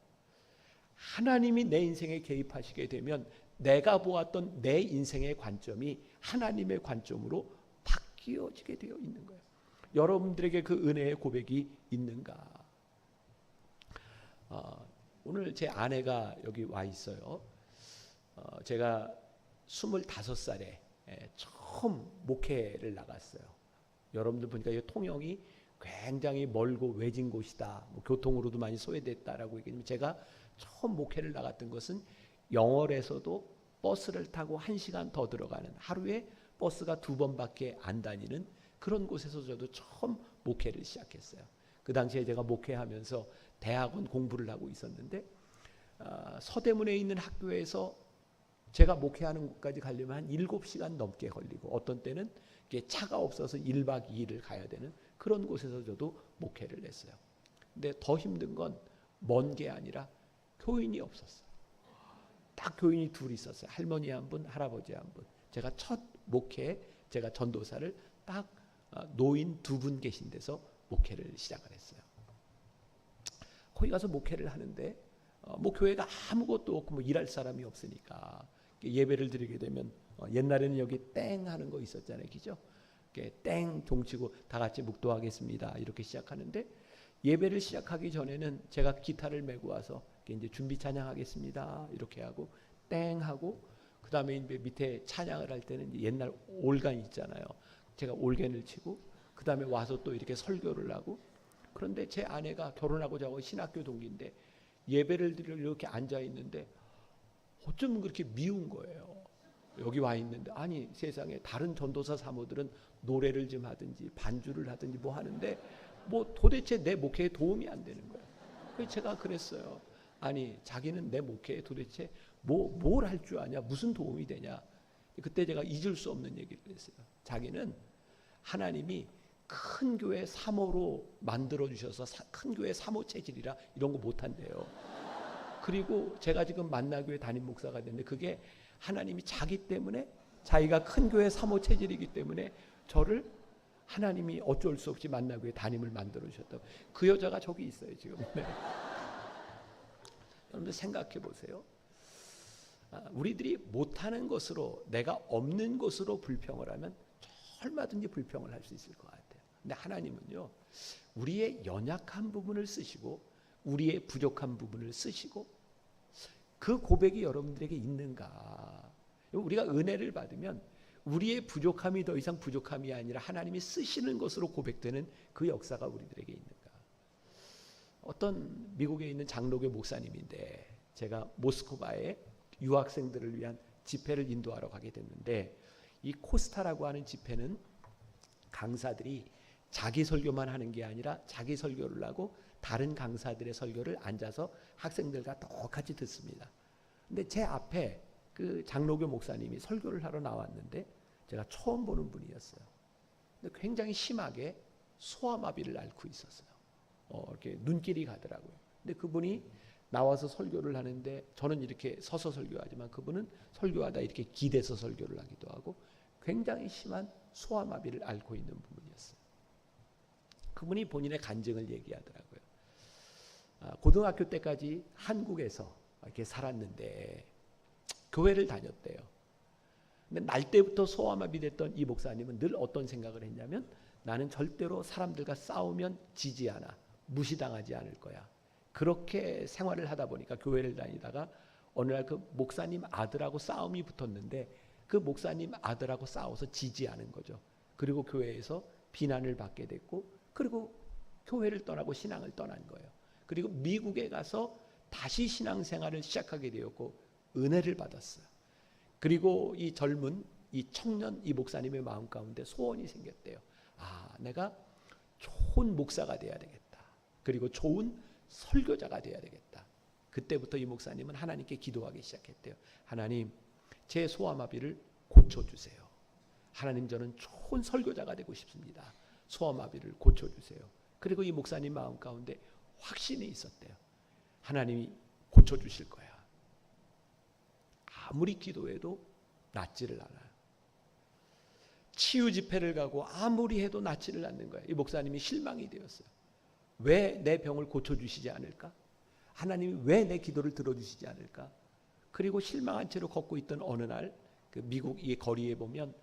하나님이 내 인생에 개입하시게 되면 내가 보았던 내 인생의 관점이 하나님의 관점으로 바뀌어지게 되어 있는 거예요. 여러분들에게 그 은혜의 고백이 있는가? 오늘 제 아내가 여기 와 있어요. 제가 25살에 처음 목회를 나갔어요. 여러분들 보니까 이 통영이 굉장히 멀고 외진 곳이다. 뭐 교통으로도 많이 소외됐다라고 얘기하면 제가 처음 목회를 나갔던 것은 영월에서도 버스를 타고 1시간 더 들어가는 하루에 버스가 2번밖에 안 다니는 그런 곳에서 저도 처음 목회를 시작했어요. 그 당시에 제가 목회하면서 대학원 공부를 하고 있었는데 서대문에 있는 학교에서 제가 목회하는 곳까지 가려면 한 7시간 넘게 걸리고 어떤 때는 차가 없어서 1박 2일을 가야 되는 그런 곳에서 저도 목회를 했어요. 근데 더 힘든 건 먼 게 아니라 교인이 없었어요. 딱 교인이 둘 있었어요. 할머니 한 분, 할아버지 한 분. 제가 첫 목회, 제가 전도사를 딱 노인 2분 계신 데서 목회를 시작을 했어요. 거기 가서 목회를 하는데 뭐 교회가 아무것도 없고 뭐 일할 사람이 없으니까 예배를 드리게 되면 옛날에는 여기 땡 하는 거 있었잖아요. 그죠? 땡 종치고 다 같이 묵도하겠습니다. 이렇게 시작하는데 예배를 시작하기 전에는 제가 기타를 메고 와서 이제 준비 찬양하겠습니다. 이렇게 하고 땡 하고 그다음에 이제 밑에 찬양을 할 때는 옛날 올간 있잖아요. 제가 올겐을 치고 그다음에 와서 또 이렇게 설교를 하고 그런데 제 아내가 결혼하고 저하고 신학교 동기인데 예배를 드리러 이렇게 앉아 있는데 어쩌면 그렇게 미운 거예요. 여기 와 있는데 아니 세상에 다른 전도사 사모들은 노래를 좀 하든지 반주를 하든지 뭐 하는데 뭐 도대체 내 목회에 도움이 안 되는 거예요. 그래서 제가 그랬어요. 아니 자기는 내 목회에 도대체 뭘 할 줄 아냐, 무슨 도움이 되냐. 그때 제가 잊을 수 없는 얘기를 했어요. 자기는 하나님이 큰 교회 사모로 만들어 주셔서 큰 교회 사모 체질이라 이런 거 못 한대요. 그리고 제가 지금 만나교회 담임 목사가 됐는데 그게 하나님이 자기 때문에 자기가 큰 교회 사모 체질이기 때문에 저를 하나님이 어쩔 수 없이 만나교회 담임을 만들어 주셨다고. 그 여자가 저기 있어요 지금. 네. 여러분들 생각해 보세요. 우리들이 못하는 것으로 내가 없는 것으로 불평을 하면 얼마든지 불평을 할 수 있을 것 같아요. 근데 하나님은요 우리의 연약한 부분을 쓰시고 우리의 부족한 부분을 쓰시고 그 고백이 여러분들에게 있는가? 우리가 은혜를 받으면 우리의 부족함이 더 이상 부족함이 아니라 하나님이 쓰시는 것으로 고백되는 그 역사가 우리들에게 있는가? 어떤 미국에 있는 장로교 목사님인데 제가 모스크바에 유학생들을 위한 집회를 인도하러 가게 됐는데 이 코스타라고 하는 집회는 강사들이 자기 설교만 하는 게 아니라 자기 설교를 하고 다른 강사들의 설교를 앉아서 학생들과 똑같이 듣습니다. 근데 제 앞에 그 장로교 목사님이 설교를 하러 나왔는데 제가 처음 보는 분이었어요. 근데 굉장히 심하게 소아마비를 앓고 있었어요. 이렇게 눈길이 가더라고요. 근데 그분이 나와서 설교를 하는데 저는 이렇게 서서 설교하지만 그분은 설교하다 이렇게 기대서 설교를 하기도 하고 굉장히 심한 소아마비를 앓고 있는 부분이었어요. 그분이 본인의 간증을 얘기하더라고요. 고등학교 때까지 한국에서 이렇게 살았는데 교회를 다녔대요. 근데 날 때부터 소아마비 됐던 이 목사님은 늘 어떤 생각을 했냐면 나는 절대로 사람들과 싸우면 지지 않아. 무시당하지 않을 거야. 그렇게 생활을 하다 보니까 교회를 다니다가 어느 날 그 목사님 아들하고 싸움이 붙었는데 그 목사님 아들하고 싸워서 지지 않은 거죠. 그리고 교회에서 비난을 받게 됐고 그리고 교회를 떠나고 신앙을 떠난 거예요. 그리고 미국에 가서 다시 신앙생활을 시작하게 되었고 은혜를 받았어요. 그리고 이 젊은 이 청년 이 목사님의 마음 가운데 소원이 생겼대요. 아, 내가 좋은 목사가 돼야 되겠다. 그리고 좋은 설교자가 돼야 되겠다. 그때부터 이 목사님은 하나님께 기도하기 시작했대요. 하나님, 제 소아마비를 고쳐주세요. 하나님, 저는 좋은 설교자가 되고 싶습니다. 소아마비를 고쳐주세요. 그리고 이 목사님 마음 가운데 확신이 있었대요. 하나님이 고쳐주실 거야. 아무리 기도해도 낫지를 않아요. 치유 집회를 가고 아무리 해도 낫지를 않는 거예요. 이 목사님이 실망이 되었어요. 왜 내 병을 고쳐주시지 않을까? 하나님이 왜 내 기도를 들어주시지 않을까? 그리고 실망한 채로 걷고 있던 어느 날 그 미국 이 거리에 보면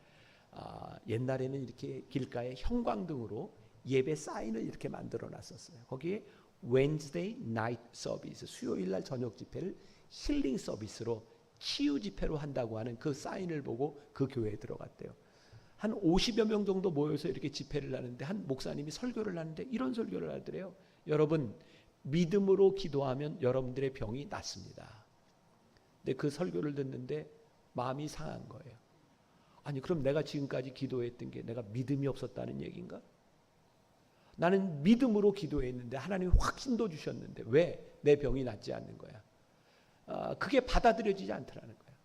옛날에는 이렇게 길가에 형광등으로 예배 사인을 이렇게 만들어 놨었어요. 거기에 Wednesday Night Service, 수요일 날 저녁 집회를 힐링 서비스로 치유 집회로 한다고 하는 그 사인을 보고 그 교회에 들어갔대요. 한 50여 명 정도 모여서 이렇게 집회를 하는데 한 목사님이 설교를 하는데 이런 설교를 하더래요. 여러분, 믿음으로 기도하면 여러분들의 병이 낫습니다. 근데 그 설교를 듣는데 마음이 상한 거예요. 아니, 그럼 내가 지금까지 기도했던 게 내가 믿음이 없었다는 얘기인가? 나는 믿음으로 기도했는데 하나님이 확신도 주셨는데 왜 내 병이 낫지 않는 거야? 그게 받아들여지지 않더라는 거예요.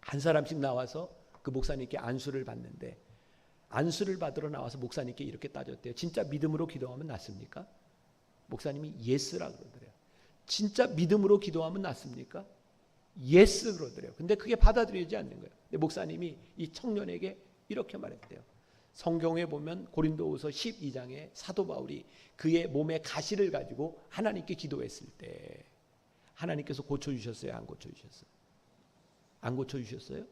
한 사람씩 나와서 그 목사님께 안수를 받는데 안수를 받으러 나와서 목사님께 이렇게 따졌대요. 진짜 믿음으로 기도하면 낫습니까? 목사님이 예스라 그러더래요. 진짜 믿음으로 기도하면 낫습니까? 예스 그러더래요. 근데 그게 받아들여지지 않는 거예요. 근데 목사님이 이 청년에게 이렇게 말했대요. 성경에 보면 고린도후서 12장에 사도 바울이 그의 몸에 가시를 가지고 하나님께 기도했을 때 하나님께서 고쳐주셨어요? 안 고쳐주셨어요? 안 고쳐주셨어요?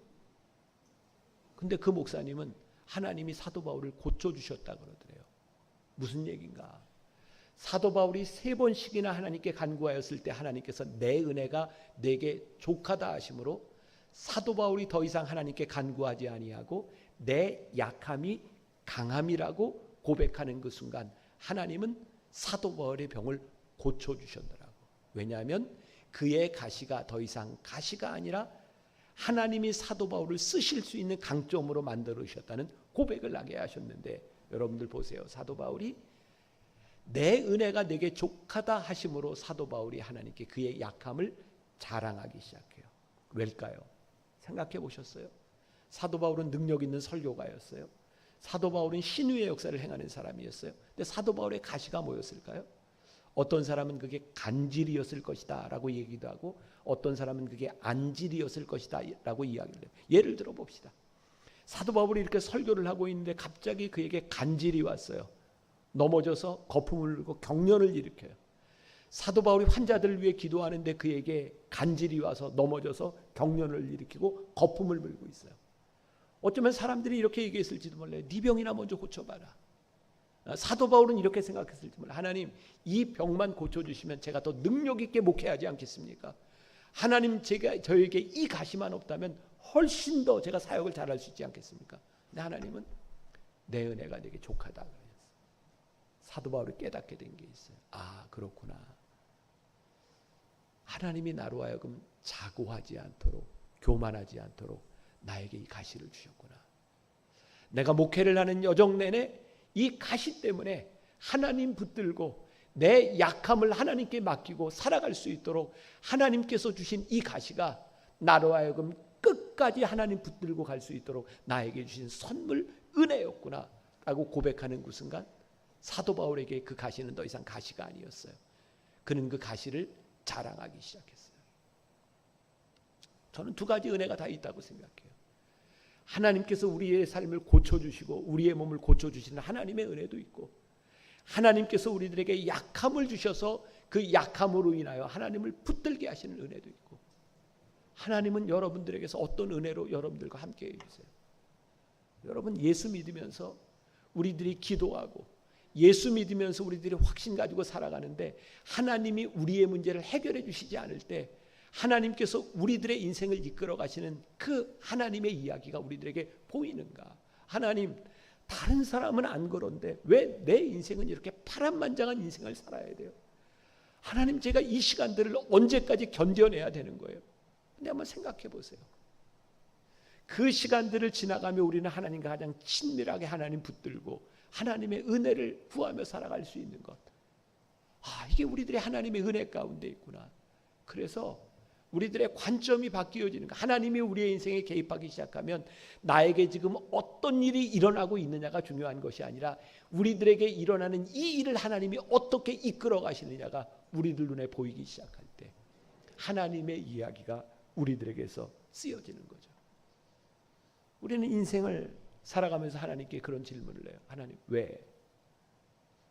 근데 그 목사님은 하나님이 사도 바울을 고쳐주셨다 그러더래요. 무슨 얘기인가? 사도 바울이 3번씩이나 하나님께 간구하였을 때 하나님께서 내 은혜가 내게 족하다 하심으로 사도 바울이 더 이상 하나님께 간구하지 아니하고 내 약함이 강함이라고 고백하는 그 순간 하나님은 사도 바울의 병을 고쳐주셨더라고. 왜냐하면 그의 가시가 더 이상 가시가 아니라 하나님이 사도 바울을 쓰실 수 있는 강점으로 만들어 주셨다는 고백을 하게 하셨는데 여러분들 보세요. 사도 바울이 내 은혜가 내게 족하다 하심으로 사도 바울이 하나님께 그의 약함을 자랑하기 시작해요. 왜일까요? 생각해 보셨어요? 사도 바울은 능력 있는 설교가였어요. 사도 바울은 신유의 역사를 행하는 사람이었어요. 근데 사도 바울의 가시가 뭐였을까요? 어떤 사람은 그게 간질이었을 것이다 라고 얘기도 하고 어떤 사람은 그게 안질이었을 것이다 라고 이야기를 해요. 예를 들어 봅시다. 사도 바울이 이렇게 설교를 하고 있는데 갑자기 그에게 간질이 왔어요. 넘어져서 거품을 불고 경련을 일으켜요. 사도 바울이 환자들을 위해 기도하는데 그에게 간질이 와서 넘어져서 경련을 일으키고 거품을 불고 있어요. 어쩌면 사람들이 이렇게 얘기했을지도 몰라요. 네 병이나 먼저 고쳐봐라. 사도 바울은 이렇게 생각했을지 몰라요. 하나님, 이 병만 고쳐주시면 제가 더 능력 있게 목회하지 않겠습니까? 하나님, 저에게 이 가시만 없다면 훨씬 더 제가 사역을 잘할 수 있지 않겠습니까? 근데 하나님은 내 은혜가 내게 족하다 그랬어요. 사도 바울이 깨닫게 된 게 있어요. 아, 그렇구나. 하나님이 나로 하여금 자고하지 않도록, 교만하지 않도록 나에게 이 가시를 주셨구나. 내가 목회를 하는 여정 내내 이 가시 때문에 하나님 붙들고 내 약함을 하나님께 맡기고 살아갈 수 있도록 하나님께서 주신 이 가시가 나로 하여금 끝까지 하나님 붙들고 갈 수 있도록 나에게 주신 선물, 은혜였구나 라고 고백하는 그 순간 사도 바울에게 그 가시는 더 이상 가시가 아니었어요. 그는 그 가시를 자랑하기 시작했어요. 저는 2가지 은혜가 다 있다고 생각해요. 하나님께서 우리의 삶을 고쳐주시고 우리의 몸을 고쳐주시는 하나님의 은혜도 있고 하나님께서 우리들에게 약함을 주셔서 그 약함으로 인하여 하나님을 붙들게 하시는 은혜도 있고 하나님은 여러분들에게서 어떤 은혜로 여러분들과 함께 해주세요. 여러분 예수 믿으면서 우리들이 기도하고 예수 믿으면서 우리들이 확신 가지고 살아가는데 하나님이 우리의 문제를 해결해 주시지 않을 때 하나님께서 우리들의 인생을 이끌어 가시는 그 하나님의 이야기가 우리들에게 보이는가? 하나님, 다른 사람은 안 그런데 왜 내 인생은 이렇게 파란만장한 인생을 살아야 돼요? 하나님, 제가 이 시간들을 언제까지 견뎌내야 되는 거예요? 근데 한번 생각해 보세요. 그 시간들을 지나가며 우리는 하나님과 가장 친밀하게 하나님 붙들고 하나님의 은혜를 구하며 살아갈 수 있는 것. 이게 우리들의 하나님의 은혜 가운데 있구나. 그래서 우리들의 관점이 바뀌어지는 거. 하나님이 우리의 인생에 개입하기 시작하면 나에게 지금 어떤 일이 일어나고 있느냐가 중요한 것이 아니라 우리들에게 일어나는 이 일을 하나님이 어떻게 이끌어 가시느냐가 우리들 눈에 보이기 시작할 때 하나님의 이야기가 우리들에게서 쓰여지는 거죠. 우리는 인생을 살아가면서 하나님께 그런 질문을 해요. 하나님, 왜?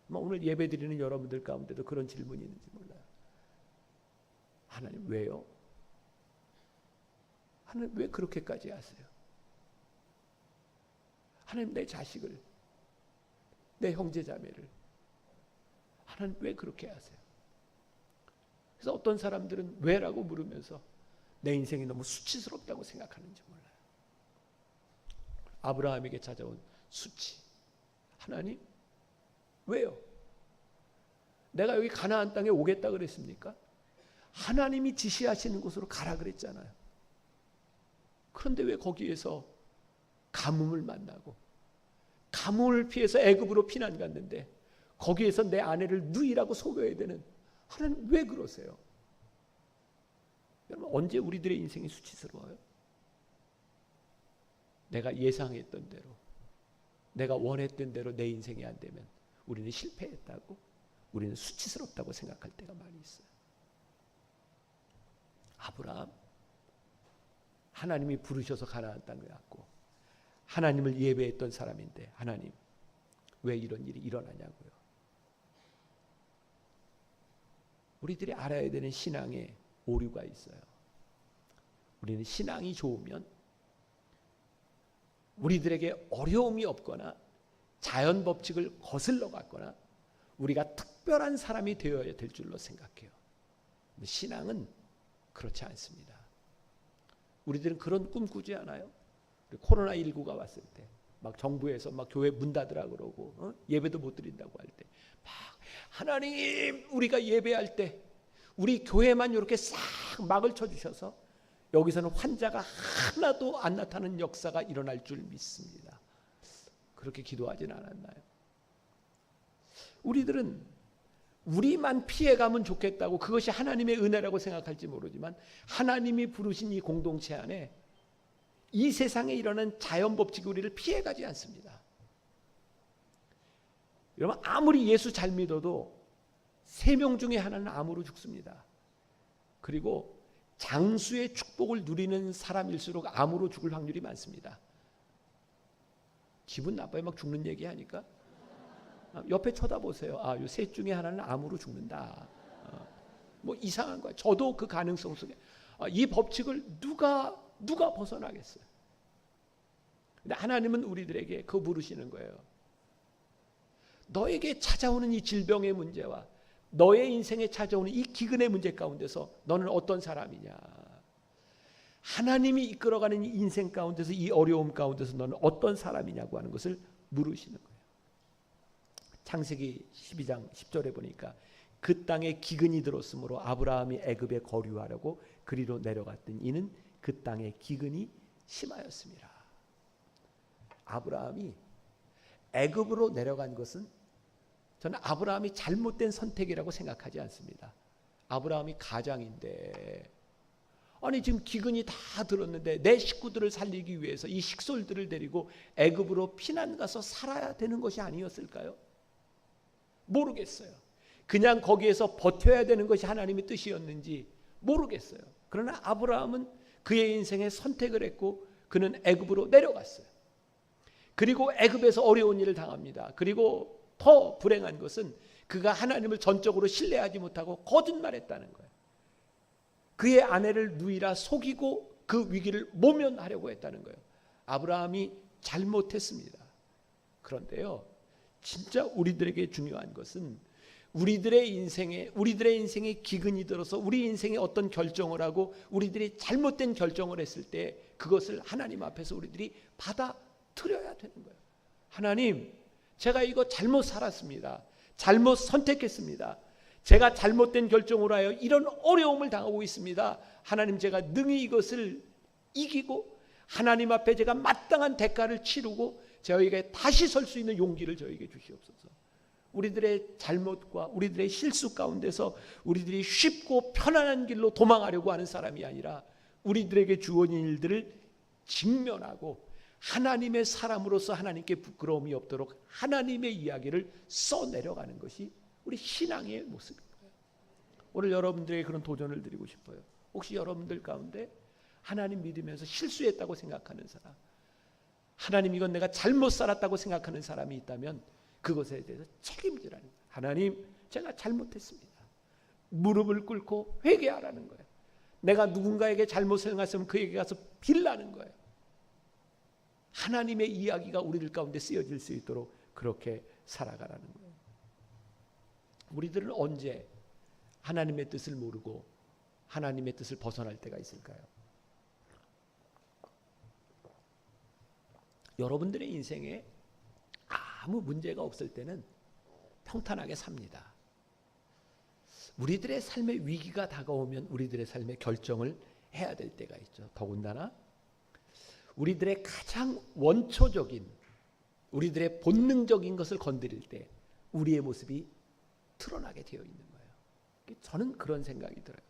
오늘 예배드리는 여러분들 가운데도 그런 질문이 있는지 몰라요. 하나님, 왜요? 하나님, 왜 그렇게까지 하세요? 하나님, 내 자식을, 내 형제 자매를 하나님 왜 그렇게 하세요? 그래서 어떤 사람들은 왜라고 물으면서 내 인생이 너무 수치스럽다고 생각하는지 몰라요. 아브라함에게 찾아온 수치. 하나님, 왜요? 내가 여기 가나안 땅에 오겠다 그랬습니까? 하나님이 지시하시는 곳으로 가라 그랬잖아요. 그런데 왜 거기에서 가뭄을 만나고 가뭄을 피해서 애굽으로 피난 갔는데 거기에서 내 아내를 누이라고 속여야 되는, 하나님 왜 그러세요? 여러분, 언제 우리들의 인생이 수치스러워요? 내가 예상했던 대로, 내가 원했던 대로 내 인생이 안 되면 우리는 실패했다고, 우리는 수치스럽다고 생각할 때가 많이 있어요. 아브라함, 하나님이 부르셔서 가나안 땅에 왔고 하나님을 예배했던 사람인데 하나님, 왜 이런 일이 일어나냐고요. 우리들이 알아야 되는 신앙에 오류가 있어요. 우리는 신앙이 좋으면 우리들에게 어려움이 없거나 자연 법칙을 거슬러 갔거나 우리가 특별한 사람이 되어야 될 줄로 생각해요. 근데 신앙은 그렇지 않습니다. 우리들은 그런 꿈 꾸지 않아요? 코로나19가 왔을 때 막 정부에서 막 교회 문 닫으라 그러고 예배도 못 드린다고 할 때 막 하나님, 우리가 예배할 때 우리 교회만 이렇게 싹 막을 쳐주셔서 여기서는 환자가 하나도 안 나타나는 역사가 일어날 줄 믿습니다. 그렇게 기도하진 않았나요? 우리들은 우리만 피해가면 좋겠다고, 그것이 하나님의 은혜라고 생각할지 모르지만 하나님이 부르신 이 공동체 안에 이 세상에 일어나는 자연법칙이 우리를 피해가지 않습니다. 여러분, 아무리 예수 잘 믿어도 3명 중에 하나는 암으로 죽습니다. 그리고 장수의 축복을 누리는 사람일수록 암으로 죽을 확률이 많습니다. 기분 나빠요? 막 죽는 얘기하니까. 옆에 쳐다보세요. 요 셋 중에 하나는 암으로 죽는다. 뭐 이상한 거야. 저도 그 가능성 속에 이 법칙을 누가 벗어나겠어요? 근데 하나님은 우리들에게 그거 물으시는 거예요. 너에게 찾아오는 이 질병의 문제와 너의 인생에 찾아오는 이 기근의 문제 가운데서 너는 어떤 사람이냐? 하나님이 이끌어가는 이 인생 가운데서, 이 어려움 가운데서 너는 어떤 사람이냐고 하는 것을 물으시는 거예요. 창세기 12장 10절에 보니까 그 땅에 기근이 들었으므로 아브라함이 애굽에 거류하려고 그리로 내려갔더니 이는 그 땅에 기근이 심하였습니다. 아브라함이 애굽으로 내려간 것은 저는 아브라함이 잘못된 선택이라고 생각하지 않습니다. 아브라함이 가장인데, 아니 지금 기근이 다 들었는데 내 식구들을 살리기 위해서 이 식솔들을 데리고 애굽으로 피난 가서 살아야 되는 것이 아니었을까요? 모르겠어요. 그냥 거기에서 버텨야 되는 것이 하나님의 뜻이었는지 모르겠어요. 그러나 아브라함은 그의 인생에 선택을 했고 그는 애굽으로 내려갔어요. 그리고 애굽에서 어려운 일을 당합니다. 그리고 더 불행한 것은 그가 하나님을 전적으로 신뢰하지 못하고 거짓말했다는 거예요. 그의 아내를 누이라 속이고 그 위기를 모면하려고 했다는 거예요. 아브라함이 잘못했습니다. 그런데요, 진짜 우리들에게 중요한 것은 우리들의 인생에 기근이 들어서 우리 인생에 어떤 결정을 하고 우리들이 잘못된 결정을 했을 때 그것을 하나님 앞에서 우리들이 받아들여야 되는 거예요. 하나님, 제가 이거 잘못 살았습니다. 잘못 선택했습니다. 제가 잘못된 결정으로 하여 이런 어려움을 당하고 있습니다. 하나님, 제가 능히 이것을 이기고 하나님 앞에 제가 마땅한 대가를 치르고 저에게 다시 설 수 있는 용기를 저에게 주시옵소서. 우리들의 잘못과 우리들의 실수 가운데서 우리들이 쉽고 편안한 길로 도망하려고 하는 사람이 아니라 우리들에게 주어진 일들을 직면하고 하나님의 사람으로서 하나님께 부끄러움이 없도록 하나님의 이야기를 써내려가는 것이 우리 신앙의 모습입니다. 오늘 여러분들에게 그런 도전을 드리고 싶어요. 혹시 여러분들 가운데 하나님 믿으면서 실수했다고 생각하는 사람, 하나님 이건 내가 잘못 살았다고 생각하는 사람이 있다면 그것에 대해서 책임지라는 거예요. 하나님, 제가 잘못했습니다. 무릎을 꿇고 회개하라는 거예요. 내가 누군가에게 잘못을 행했으면 그에게 가서 빌라는 거예요. 하나님의 이야기가 우리들 가운데 쓰여질 수 있도록 그렇게 살아가라는 거예요. 우리들은 언제 하나님의 뜻을 모르고 하나님의 뜻을 벗어날 때가 있을까요? 여러분들의 인생에 아무 문제가 없을 때는 평탄하게 삽니다. 우리들의 삶의 위기가 다가오면 우리들의 삶의 결정을 해야 될 때가 있죠. 더군다나 우리들의 가장 원초적인, 우리들의 본능적인 것을 건드릴 때 우리의 모습이 드러나게 되어 있는 거예요. 저는 그런 생각이 들어요.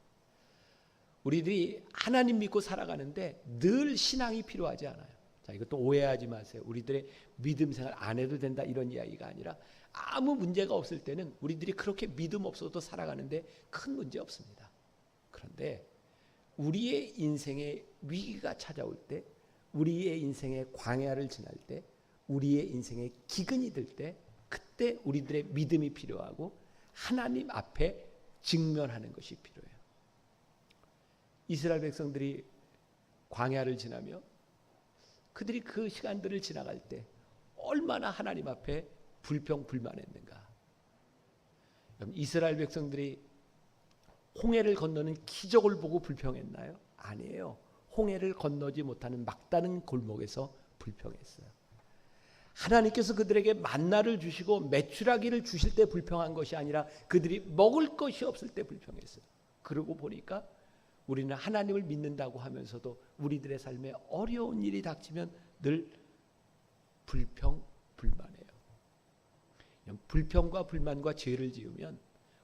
우리들이 하나님 믿고 살아가는데 늘 신앙이 필요하지 않아요. 자, 이것도 오해하지 마세요. 우리들의 믿음 생활 안 해도 된다 이런 이야기가 아니라 아무 문제가 없을 때는 우리들이 그렇게 믿음 없어도 살아가는데 큰 문제 없습니다. 그런데 우리의 인생에 위기가 찾아올 때, 우리의 인생의 광야를 지날 때, 우리의 인생에 기근이 들 때, 그때 우리들의 믿음이 필요하고 하나님 앞에 직면하는 것이 필요해요. 이스라엘 백성들이 광야를 지나며 그들이 그 시간들을 지나갈 때 얼마나 하나님 앞에 불평불만했는가. 이스라엘 백성들이 홍해를 건너는 기적을 보고 불평했나요? 아니에요. 홍해를 건너지 못하는 막다른 골목에서 불평했어요. 하나님께서 그들에게 만나를 주시고 메추라기를 주실 때 불평한 것이 아니라 그들이 먹을 것이 없을 때 불평했어요. 그러고 보니까 우리는 하나님을 믿는다고 하면서도 우리들의 삶에 어려운 일이 닥치면 늘 불평불만해요. 불평과 불만과 죄를 지으면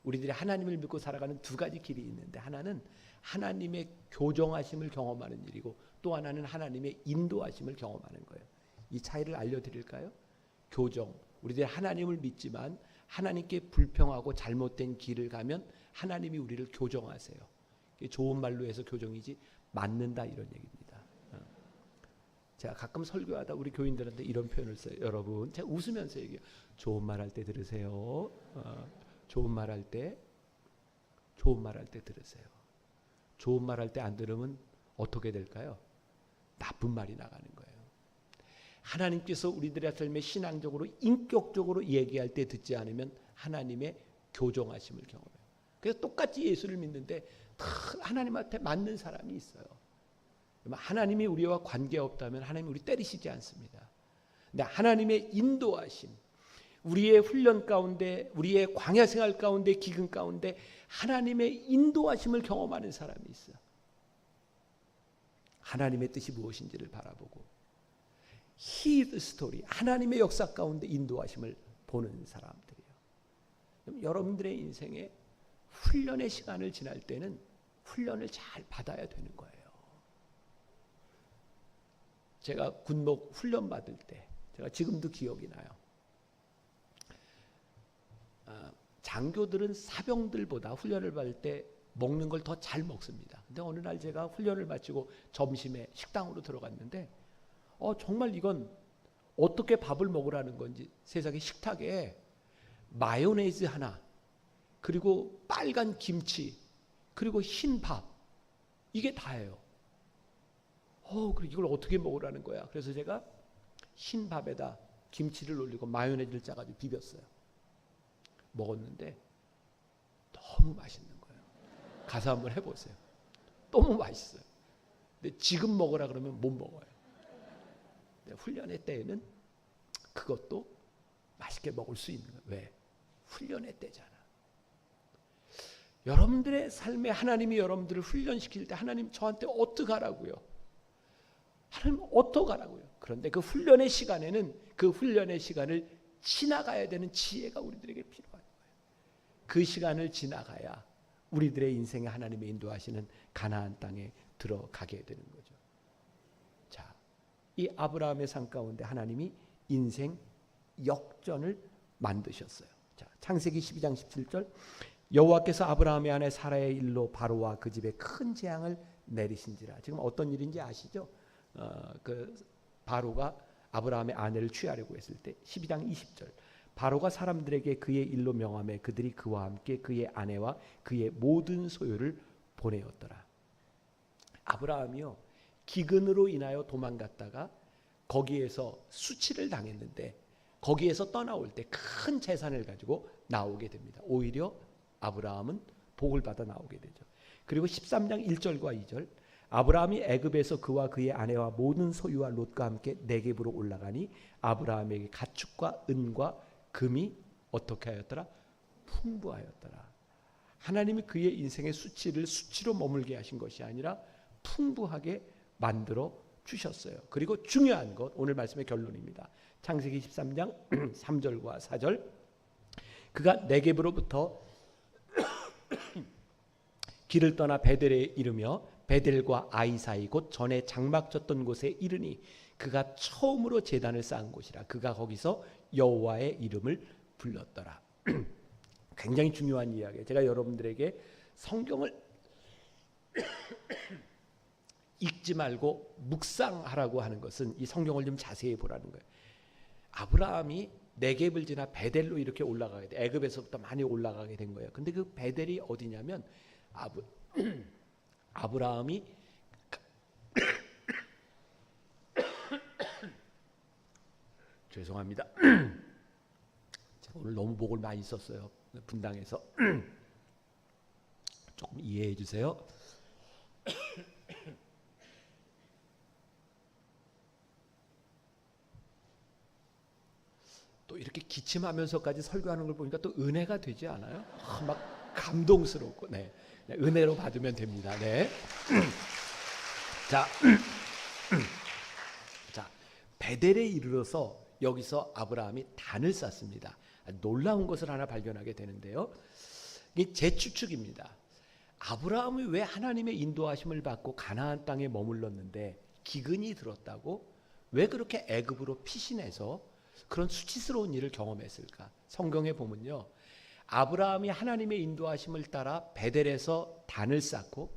우리들이 하나님을 믿고 살아가는 두 가지 길이 있는데, 하나는 하나님의 교정하심을 경험하는 일이고 또 하나는 하나님의 인도하심을 경험하는 거예요. 이 차이를 알려드릴까요? 교정, 우리들이 하나님을 믿지만 하나님께 불평하고 잘못된 길을 가면 하나님이 우리를 교정하세요. 좋은 말로 해서 교정이지 맞는다 이런 얘기입니다. 제가 가끔 설교하다 우리 교인들한테 이런 표현을 써요. 여러분, 제가 웃으면서 얘기해요. 좋은 말 할 때 들으세요. 좋은 말 할 때 들으세요. 좋은 말 할 때 안 들으면 어떻게 될까요? 나쁜 말이 나가는 거예요. 하나님께서 우리들의 삶에 신앙적으로 인격적으로 얘기할 때 듣지 않으면 하나님의 교정하심을 경험해요. 그래서 똑같이 예수를 믿는데 다 하나님한테 맞는 사람이 있어요. 하나님이 우리와 관계없다면 하나님이 우리 때리시지 않습니다. 근데 하나님의 인도하심, 우리의 훈련 가운데, 우리의 광야 생활 가운데, 기근 가운데 하나님의 인도하심을 경험하는 사람이 있어요. 하나님의 뜻이 무엇인지를 바라보고 His story, 하나님의 역사 가운데 인도하심을 보는 사람들이에요. 여러분들의 인생에 훈련의 시간을 지날 때는 훈련을 잘 받아야 되는 거예요. 제가 군목 훈련 받을 때, 제가 지금도 기억이 나요. 장교들은 사병들보다 훈련을 받을 때 먹는 걸 더 잘 먹습니다. 근데 어느 날 제가 훈련을 마치고 점심에 식당으로 들어갔는데 정말 이건 어떻게 밥을 먹으라는 건지, 세상에 식탁에 마요네즈 하나, 그리고 빨간 김치, 그리고 흰 밥, 이게 다예요. 그럼 이걸 어떻게 먹으라는 거야? 그래서 제가 흰 밥에다 김치를 올리고 마요네즈를 짜가지고 비볐어요. 먹었는데 너무 맛있는 거예요. 가서 한번 해보세요. 너무 맛있어요. 근데 지금 먹으라 그러면 못 먹어요. 훈련의 때에는 그것도 맛있게 먹을 수 있는 거예요. 왜? 훈련의 때잖아. 여러분들의 삶에 하나님이 여러분들을 훈련시킬 때 하나님 저한테 어떻게 하라고요? 하나님 어떻게 하라고요? 그런데 그 훈련의 시간에는 그 훈련의 시간을 지나가야 되는 지혜가 우리들에게 필요한 거예요. 그 시간을 지나가야 우리들의 인생에 하나님의 인도하시는 가나안 땅에 들어가게 되는 거죠. 자, 이 아브라함의 삶 가운데 하나님이 인생 역전을 만드셨어요. 자, 창세기 12장 17절 여호와께서 아브라함의 아내 사라의 일로 바로와 그 집에 큰 재앙을 내리신지라. 지금 어떤 일인지 아시죠? 그 바로가 아브라함의 아내를 취하려고 했을 때 12장 20절 바로가 사람들에게 그의 일로 명하매 그들이 그와 함께 그의 아내와 그의 모든 소유를 보내었더라. 아브라함이요 기근으로 인하여 도망갔다가 거기에서 수치를 당했는데 거기에서 떠나올 때 큰 재산을 가지고 나오게 됩니다. 오히려 아브라함은 복을 받아 나오게 되죠. 그리고 13장 1절과 2절 아브라함이 애굽에서 그와 그의 아내와 모든 소유와 롯과 함께 네겝으로 올라가니 아브라함에게 가축과 은과 금이 어떻게 하였더라? 풍부하였더라. 하나님이 그의 인생의 수치로 머물게 하신 것이 아니라 풍부하게 만들어 주셨어요. 그리고 중요한 것 오늘 말씀의 결론입니다. 창세기 13장 3절과 4절 그가 네겝으로부터 길을 떠나 베델에 이르며 베델과 아이 사이 곧 전에 장막 쳤던 곳에 이르니 그가 처음으로 제단을 쌓은 곳이라. 그가 거기서 여호와의 이름을 불렀더라. 굉장히 중요한 이야기예요. 제가 여러분들에게 성경을 읽지 말고 묵상하라고 하는 것은 이 성경을 좀 자세히 보라는 거예요. 아브라함이 네겝을 지나 베델로 이렇게 올라가게 돼. 애굽에서부터 많이 올라가게 된 거예요. 근데 그 베델이 어디냐면 아브라함이 죄송합니다. 제가 오늘 너무 목을 많이 썼어요. 분당에서 조금 이해해 주세요. 또 이렇게 기침하면서까지 설교하는 걸 보니까 또 은혜가 되지 않아요? 막 감동스럽고, 네, 은혜로 받으면 됩니다. 네. 자, 베델에 이르러서 여기서 아브라함이 단을 쌓습니다. 놀라운 것을 하나 발견하게 되는데요. 이게 제 추측입니다. 아브라함이 왜 하나님의 인도하심을 받고 가나안 땅에 머물렀는데 기근이 들었다고 왜 그렇게 애굽으로 피신해서 그런 수치스러운 일을 경험했을까? 성경에 보면요. 아브라함이 하나님의 인도하심을 따라 베델에서 단을 쌓고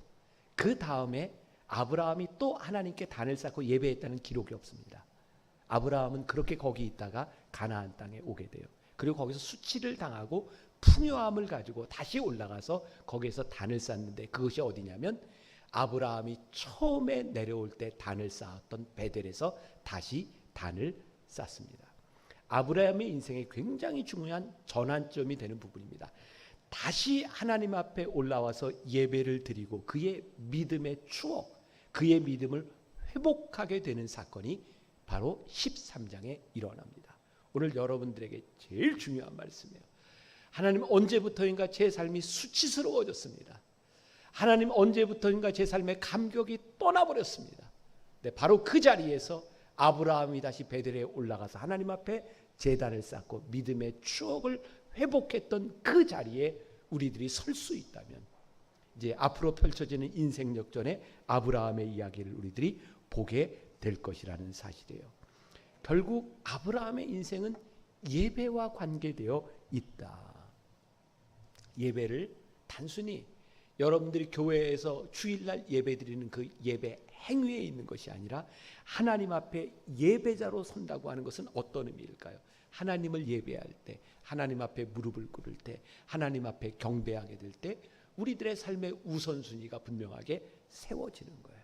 그 다음에 아브라함이 또 하나님께 단을 쌓고 예배했다는 기록이 없습니다. 아브라함은 그렇게 거기 있다가 가나안 땅에 오게 돼요. 그리고 거기서 수치를 당하고 풍요함을 가지고 다시 올라가서 거기에서 단을 쌓는데 그것이 어디냐면 아브라함이 처음에 내려올 때 단을 쌓았던 베델에서 다시 단을 쌓습니다. 아브라함의 인생에 굉장히 중요한 전환점이 되는 부분입니다. 다시 하나님 앞에 올라와서 예배를 드리고 그의 믿음의 추억, 그의 믿음을 회복하게 되는 사건이 바로 13장에 일어납니다. 오늘 여러분들에게 제일 중요한 말씀이에요. 하나님 언제부터인가 제 삶이 수치스러워졌습니다. 하나님 언제부터인가 제 삶의 감격이 떠나버렸습니다. 네, 바로 그 자리에서 아브라함이 다시 베델에 올라가서 하나님 앞에 제단을 쌓고 믿음의 추억을 회복했던 그 자리에 우리들이 설 수 있다면 이제 앞으로 펼쳐지는 인생 역전의 아브라함의 이야기를 우리들이 보게 될 것이라는 사실이에요. 결국 아브라함의 인생은 예배와 관계되어 있다. 예배를 단순히 여러분들이 교회에서 주일날 예배드리는 그 예배 행위에 있는 것이 아니라 하나님 앞에 예배자로 선다고 하는 것은 어떤 의미일까요? 하나님을 예배할 때, 하나님 앞에 무릎을 꿇을 때, 하나님 앞에 경배하게 될 때 우리들의 삶의 우선순위가 분명하게 세워지는 거예요.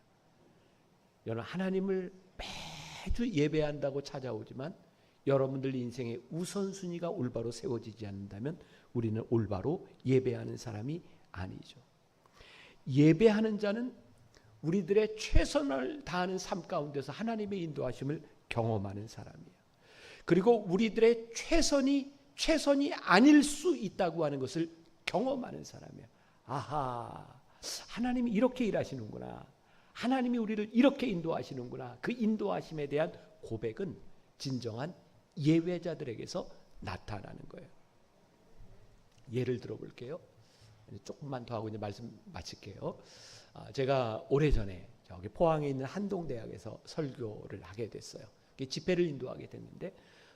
여러분, 하나님을 매주 예배한다고 찾아오지만 여러분들 인생의 우선순위가 올바로 세워지지 않는다면 우리는 올바로 예배하는 사람이 아니죠. 예배하는 자는 우리들의 최선을 다하는 삶 가운데서 하나님의 인도하심을 경험하는 사람이에요. 그리고 우리들의 최선이 아닐 수 있다고 하는 것을 경험하는 사람이에요. 아하, 하나님이 이렇게 일하시는구나. 하나님이 우리를 이렇게 인도하시는구나. 그 인도하심에 대한 고백은 진정한 예배자들에게서 나타나는 거예요. 예를 들어 볼게요. 조금만 더 하고 이제 말씀 마칠게요. 제가 오래전에 저기 포항에 있는 한동대학에서 설교를 하게 됐어요. 집회를 인도하게 됐는데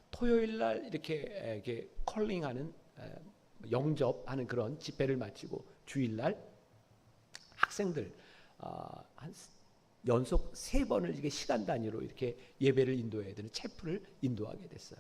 토요일 날 이렇게 컬링하는 영접하는 그런 집회를 마치고 주일 날 학생들 한 연속 3번을 이게 시간 단위로 이렇게 예배를 인도해야 되는 체프를 인도하게 됐어요.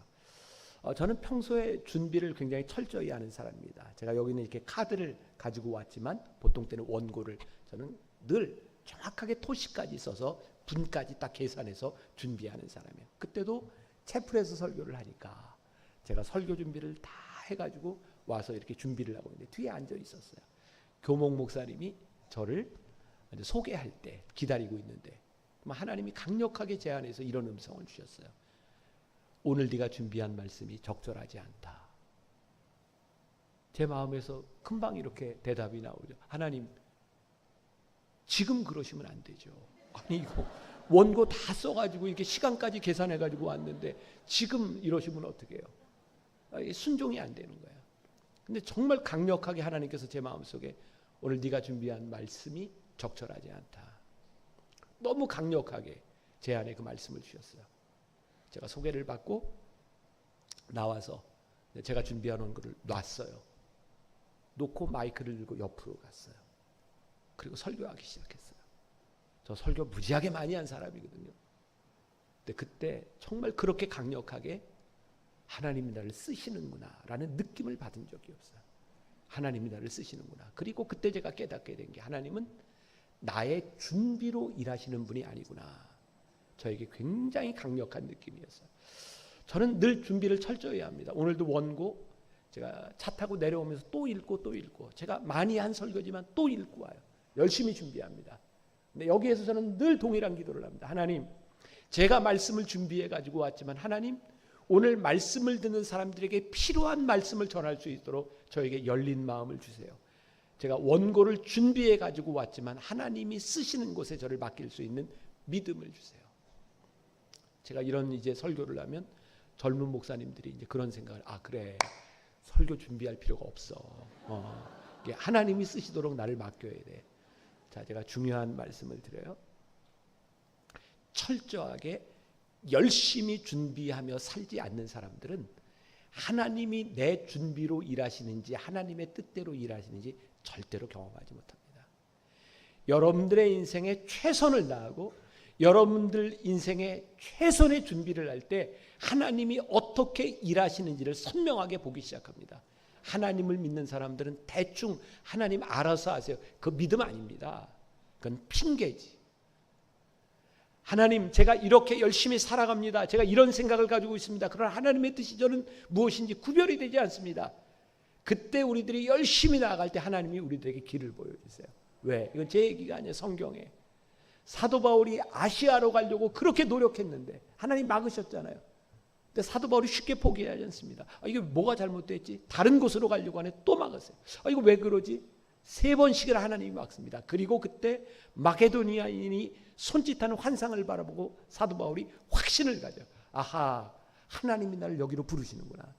저는 평소에 준비를 굉장히 철저히 하는 사람입니다. 제가 여기는 이렇게 카드를 가지고 왔지만 보통 때는 원고를 저는 늘 정확하게 토시까지 써서 분까지 딱 계산해서 준비하는 사람이에요. 그때도 채플에서 설교를 하니까 제가 설교 준비를 다 해가지고 와서 이렇게 준비를 하고 있는데 뒤에 앉아 있었어요. 교목 목사님이 저를 소개할 때 기다리고 있는데 하나님이 강력하게 제 안에서 이런 음성을 주셨어요. 오늘 네가 준비한 말씀이 적절하지 않다. 제 마음에서 금방 이렇게 대답이 나오죠. 하나님, 지금 그러시면 안 되죠. 아니 이거 원고 다 써가지고 이렇게 시간까지 계산해가지고 왔는데 지금 이러시면 어떻게 해요? 순종이 안 되는 거예요. 근데 정말 강력하게 하나님께서 제 마음속에 오늘 네가 준비한 말씀이 적절하지 않다. 너무 강력하게 제 안에 그 말씀을 주셨어요. 제가 소개를 받고 나와서 제가 준비한 원고를 놨어요. 놓고 마이크를 들고 옆으로 갔어요. 그리고 설교하기 시작했어요. 저 설교 무지하게 많이 한 사람이거든요. 근데 그때 정말 그렇게 강력하게 하나님이 나를 쓰시는구나 라는 느낌을 받은 적이 없어요. 하나님이 나를 쓰시는구나. 그리고 그때 제가 깨닫게 된 게 하나님은 나의 준비로 일하시는 분이 아니구나. 저에게 굉장히 강력한 느낌이었어요. 저는 늘 준비를 철저히 합니다. 오늘도 원고 제가 차 타고 내려오면서 또 읽고 제가 많이 한 설교지만 또 읽고 와요. 열심히 준비합니다. 근데 여기에서 저는 늘 동일한 기도를 합니다. 하나님, 제가 말씀을 준비해 가지고 왔지만 하나님, 오늘 말씀을 듣는 사람들에게 필요한 말씀을 전할 수 있도록 저에게 열린 마음을 주세요. 제가 원고를 준비해 가지고 왔지만 하나님이 쓰시는 곳에 저를 맡길 수 있는 믿음을 주세요. 제가 이런 이제 설교를 하면 젊은 목사님들이 이제 그런 생각을 그래, 설교 준비할 필요가 없어. 하나님이 쓰시도록 나를 맡겨야 돼. 자, 제가 중요한 말씀을 드려요. 철저하게 열심히 준비하며 살지 않는 사람들은 하나님이 내 준비로 일하시는지 하나님의 뜻대로 일하시는지 절대로 경험하지 못합니다. 여러분들의 인생에 최선을 다하고 여러분들 인생에 최선의 준비를 할 때 하나님이 어떻게 일하시는지를 선명하게 보기 시작합니다. 하나님을 믿는 사람들은 대충 하나님 알아서 하세요. 그 믿음 아닙니다. 그건 핑계지. 하나님, 제가 이렇게 열심히 살아갑니다. 제가 이런 생각을 가지고 있습니다. 그러나 하나님의 뜻이 저는 무엇인지 구별이 되지 않습니다. 그때 우리들이 열심히 나아갈 때 하나님이 우리들에게 길을 보여주세요. 왜? 이건 제 얘기가 아니에요. 성경에. 사도 바울이 아시아로 가려고 그렇게 노력했는데 하나님 막으셨잖아요. 근데 사도 바울이 쉽게 포기하지 않습니다. 이게 뭐가 잘못됐지? 다른 곳으로 가려고 하네. 또 막았어요. 이거 왜 그러지? 3번씩이나 하나님이 막습니다. 그리고 그때 마게도니아인이 손짓하는 환상을 바라보고 사도 바울이 확신을 가져. 아하, 하나님이 나를 여기로 부르시는구나.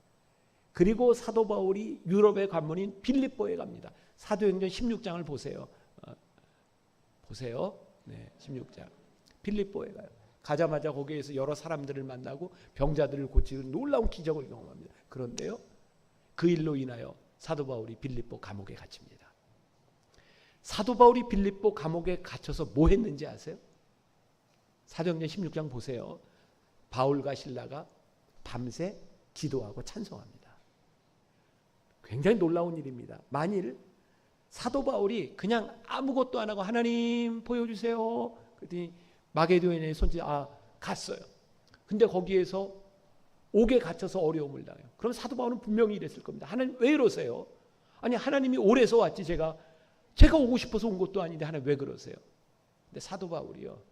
그리고 사도 바울이 유럽의 관문인 빌립보에 갑니다. 사도행전 16장을 보세요. 보세요. 네, 16장. 빌립보에 가요. 가자마자 거기에서 여러 사람들을 만나고 병자들을 고치는 놀라운 기적을 경험합니다. 그런데요, 그 일로 인하여 사도 바울이 빌립보 감옥에 갇힙니다. 사도 바울이 빌립보 감옥에 갇혀서 뭐 했는지 아세요? 사도행전 16장 보세요. 바울과 실라가 밤새 기도하고 찬송합니다. 굉장히 놀라운 일입니다. 만일 사도 바울이 그냥 아무것도 안 하고 하나님 보여주세요. 그랬더니 마게도니아에 갔어요. 근데 거기에서 옥에 갇혀서 어려움을 당해요. 그럼 사도 바울은 분명히 이랬을 겁니다. 하나님 왜 이러세요? 아니 하나님이 오래서 왔지 제가 오고 싶어서 온 것도 아닌데 하나님 왜 그러세요? 근데 사도 바울이요,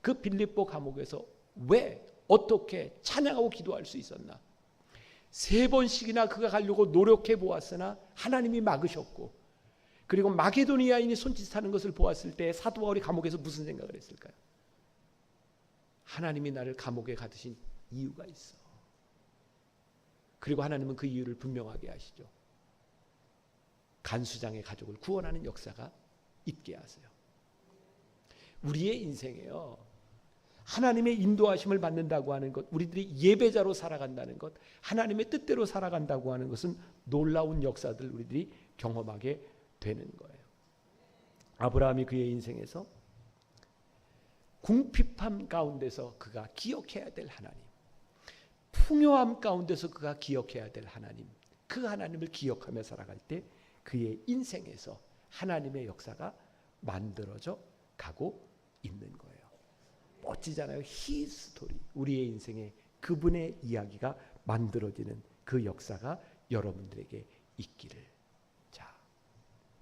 그 빌립보 감옥에서 왜 어떻게 찬양하고 기도할 수 있었나? 3번씩이나 그가 가려고 노력해 보았으나 하나님이 막으셨고, 그리고 마게도니아인이 손짓하는 것을 보았을 때 사도 바울이 감옥에서 무슨 생각을 했을까요? 하나님이 나를 감옥에 가두신 이유가 있어. 그리고 하나님은 그 이유를 분명하게 하시죠. 간수장의 가족을 구원하는 역사가 있게 하세요. 우리의 인생에요, 하나님의 인도하심을 받는다고 하는 것, 우리들이 예배자로 살아간다는 것, 하나님의 뜻대로 살아간다고 하는 것은 놀라운 역사들 우리들이 경험하게 되는 거예요. 아브라함이 그의 인생에서 궁핍함 가운데서 그가 기억해야 될 하나님, 풍요함 가운데서 그가 기억해야 될 하나님, 그 하나님을 기억하며 살아갈 때 그의 인생에서 하나님의 역사가 만들어져 가고 있는 거예요. 멋지잖아요. 히스토리, 우리의 인생에 그분의 이야기가 만들어지는 그 역사가 여러분들에게 있기를. 자,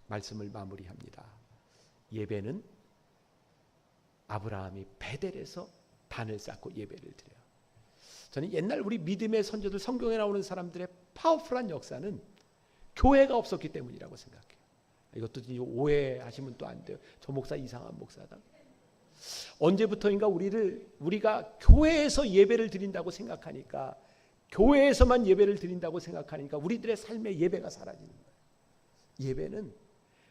말씀을 마무리합니다. 예배는 아브라함이 베델에서 단을 쌓고 예배를 드려요. 저는 옛날 우리 믿음의 선조들, 성경에 나오는 사람들의 파워풀한 역사는 교회가 없었기 때문이라고 생각해요. 이것도 오해하시면 또 안 돼요. 저 목사 이상한 목사다. 언제부터인가 우리가 교회에서 예배를 드린다고 생각하니까, 교회에서만 예배를 드린다고 생각하니까 우리들의 삶의 예배가 사라지는 거예요. 예배는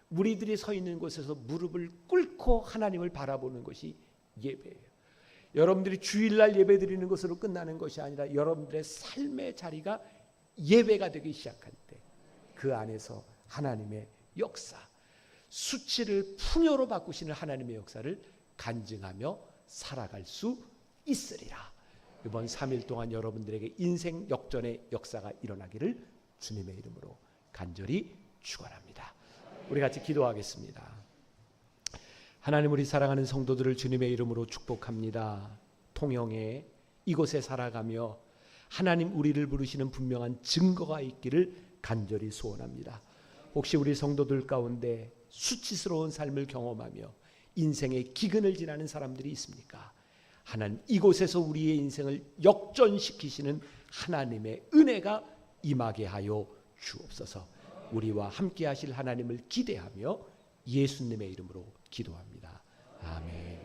우리들이 서 있는 곳에서 무릎을 꿇고 하나님을 바라보는 것이 예배예요. 여러분들이 주일날 예배 드리는 것으로 끝나는 것이 아니라 여러분들의 삶의 자리가 예배가 되기 시작할 때 그 안에서 하나님의 역사, 수치를 풍요로 바꾸시는 하나님의 역사를 간증하며 살아갈 수 있으리라. 이번 3일 동안 여러분들에게 인생 역전의 역사가 일어나기를 주님의 이름으로 간절히 축원합니다. 우리 같이 기도하겠습니다. 하나님, 우리 사랑하는 성도들을 주님의 이름으로 축복합니다. 통영에 이곳에 살아가며 하나님 우리를 부르시는 분명한 증거가 있기를 간절히 소원합니다. 혹시 우리 성도들 가운데 수치스러운 삶을 경험하며 인생의 기근을 지나는 사람들이 있습니까? 하나님, 이곳에서 우리의 인생을 역전시키시는 하나님의 은혜가 임하게 하여 주옵소서. 우리와 함께 하실 하나님을 기대하며 예수님의 이름으로 기도합니다. 아멘.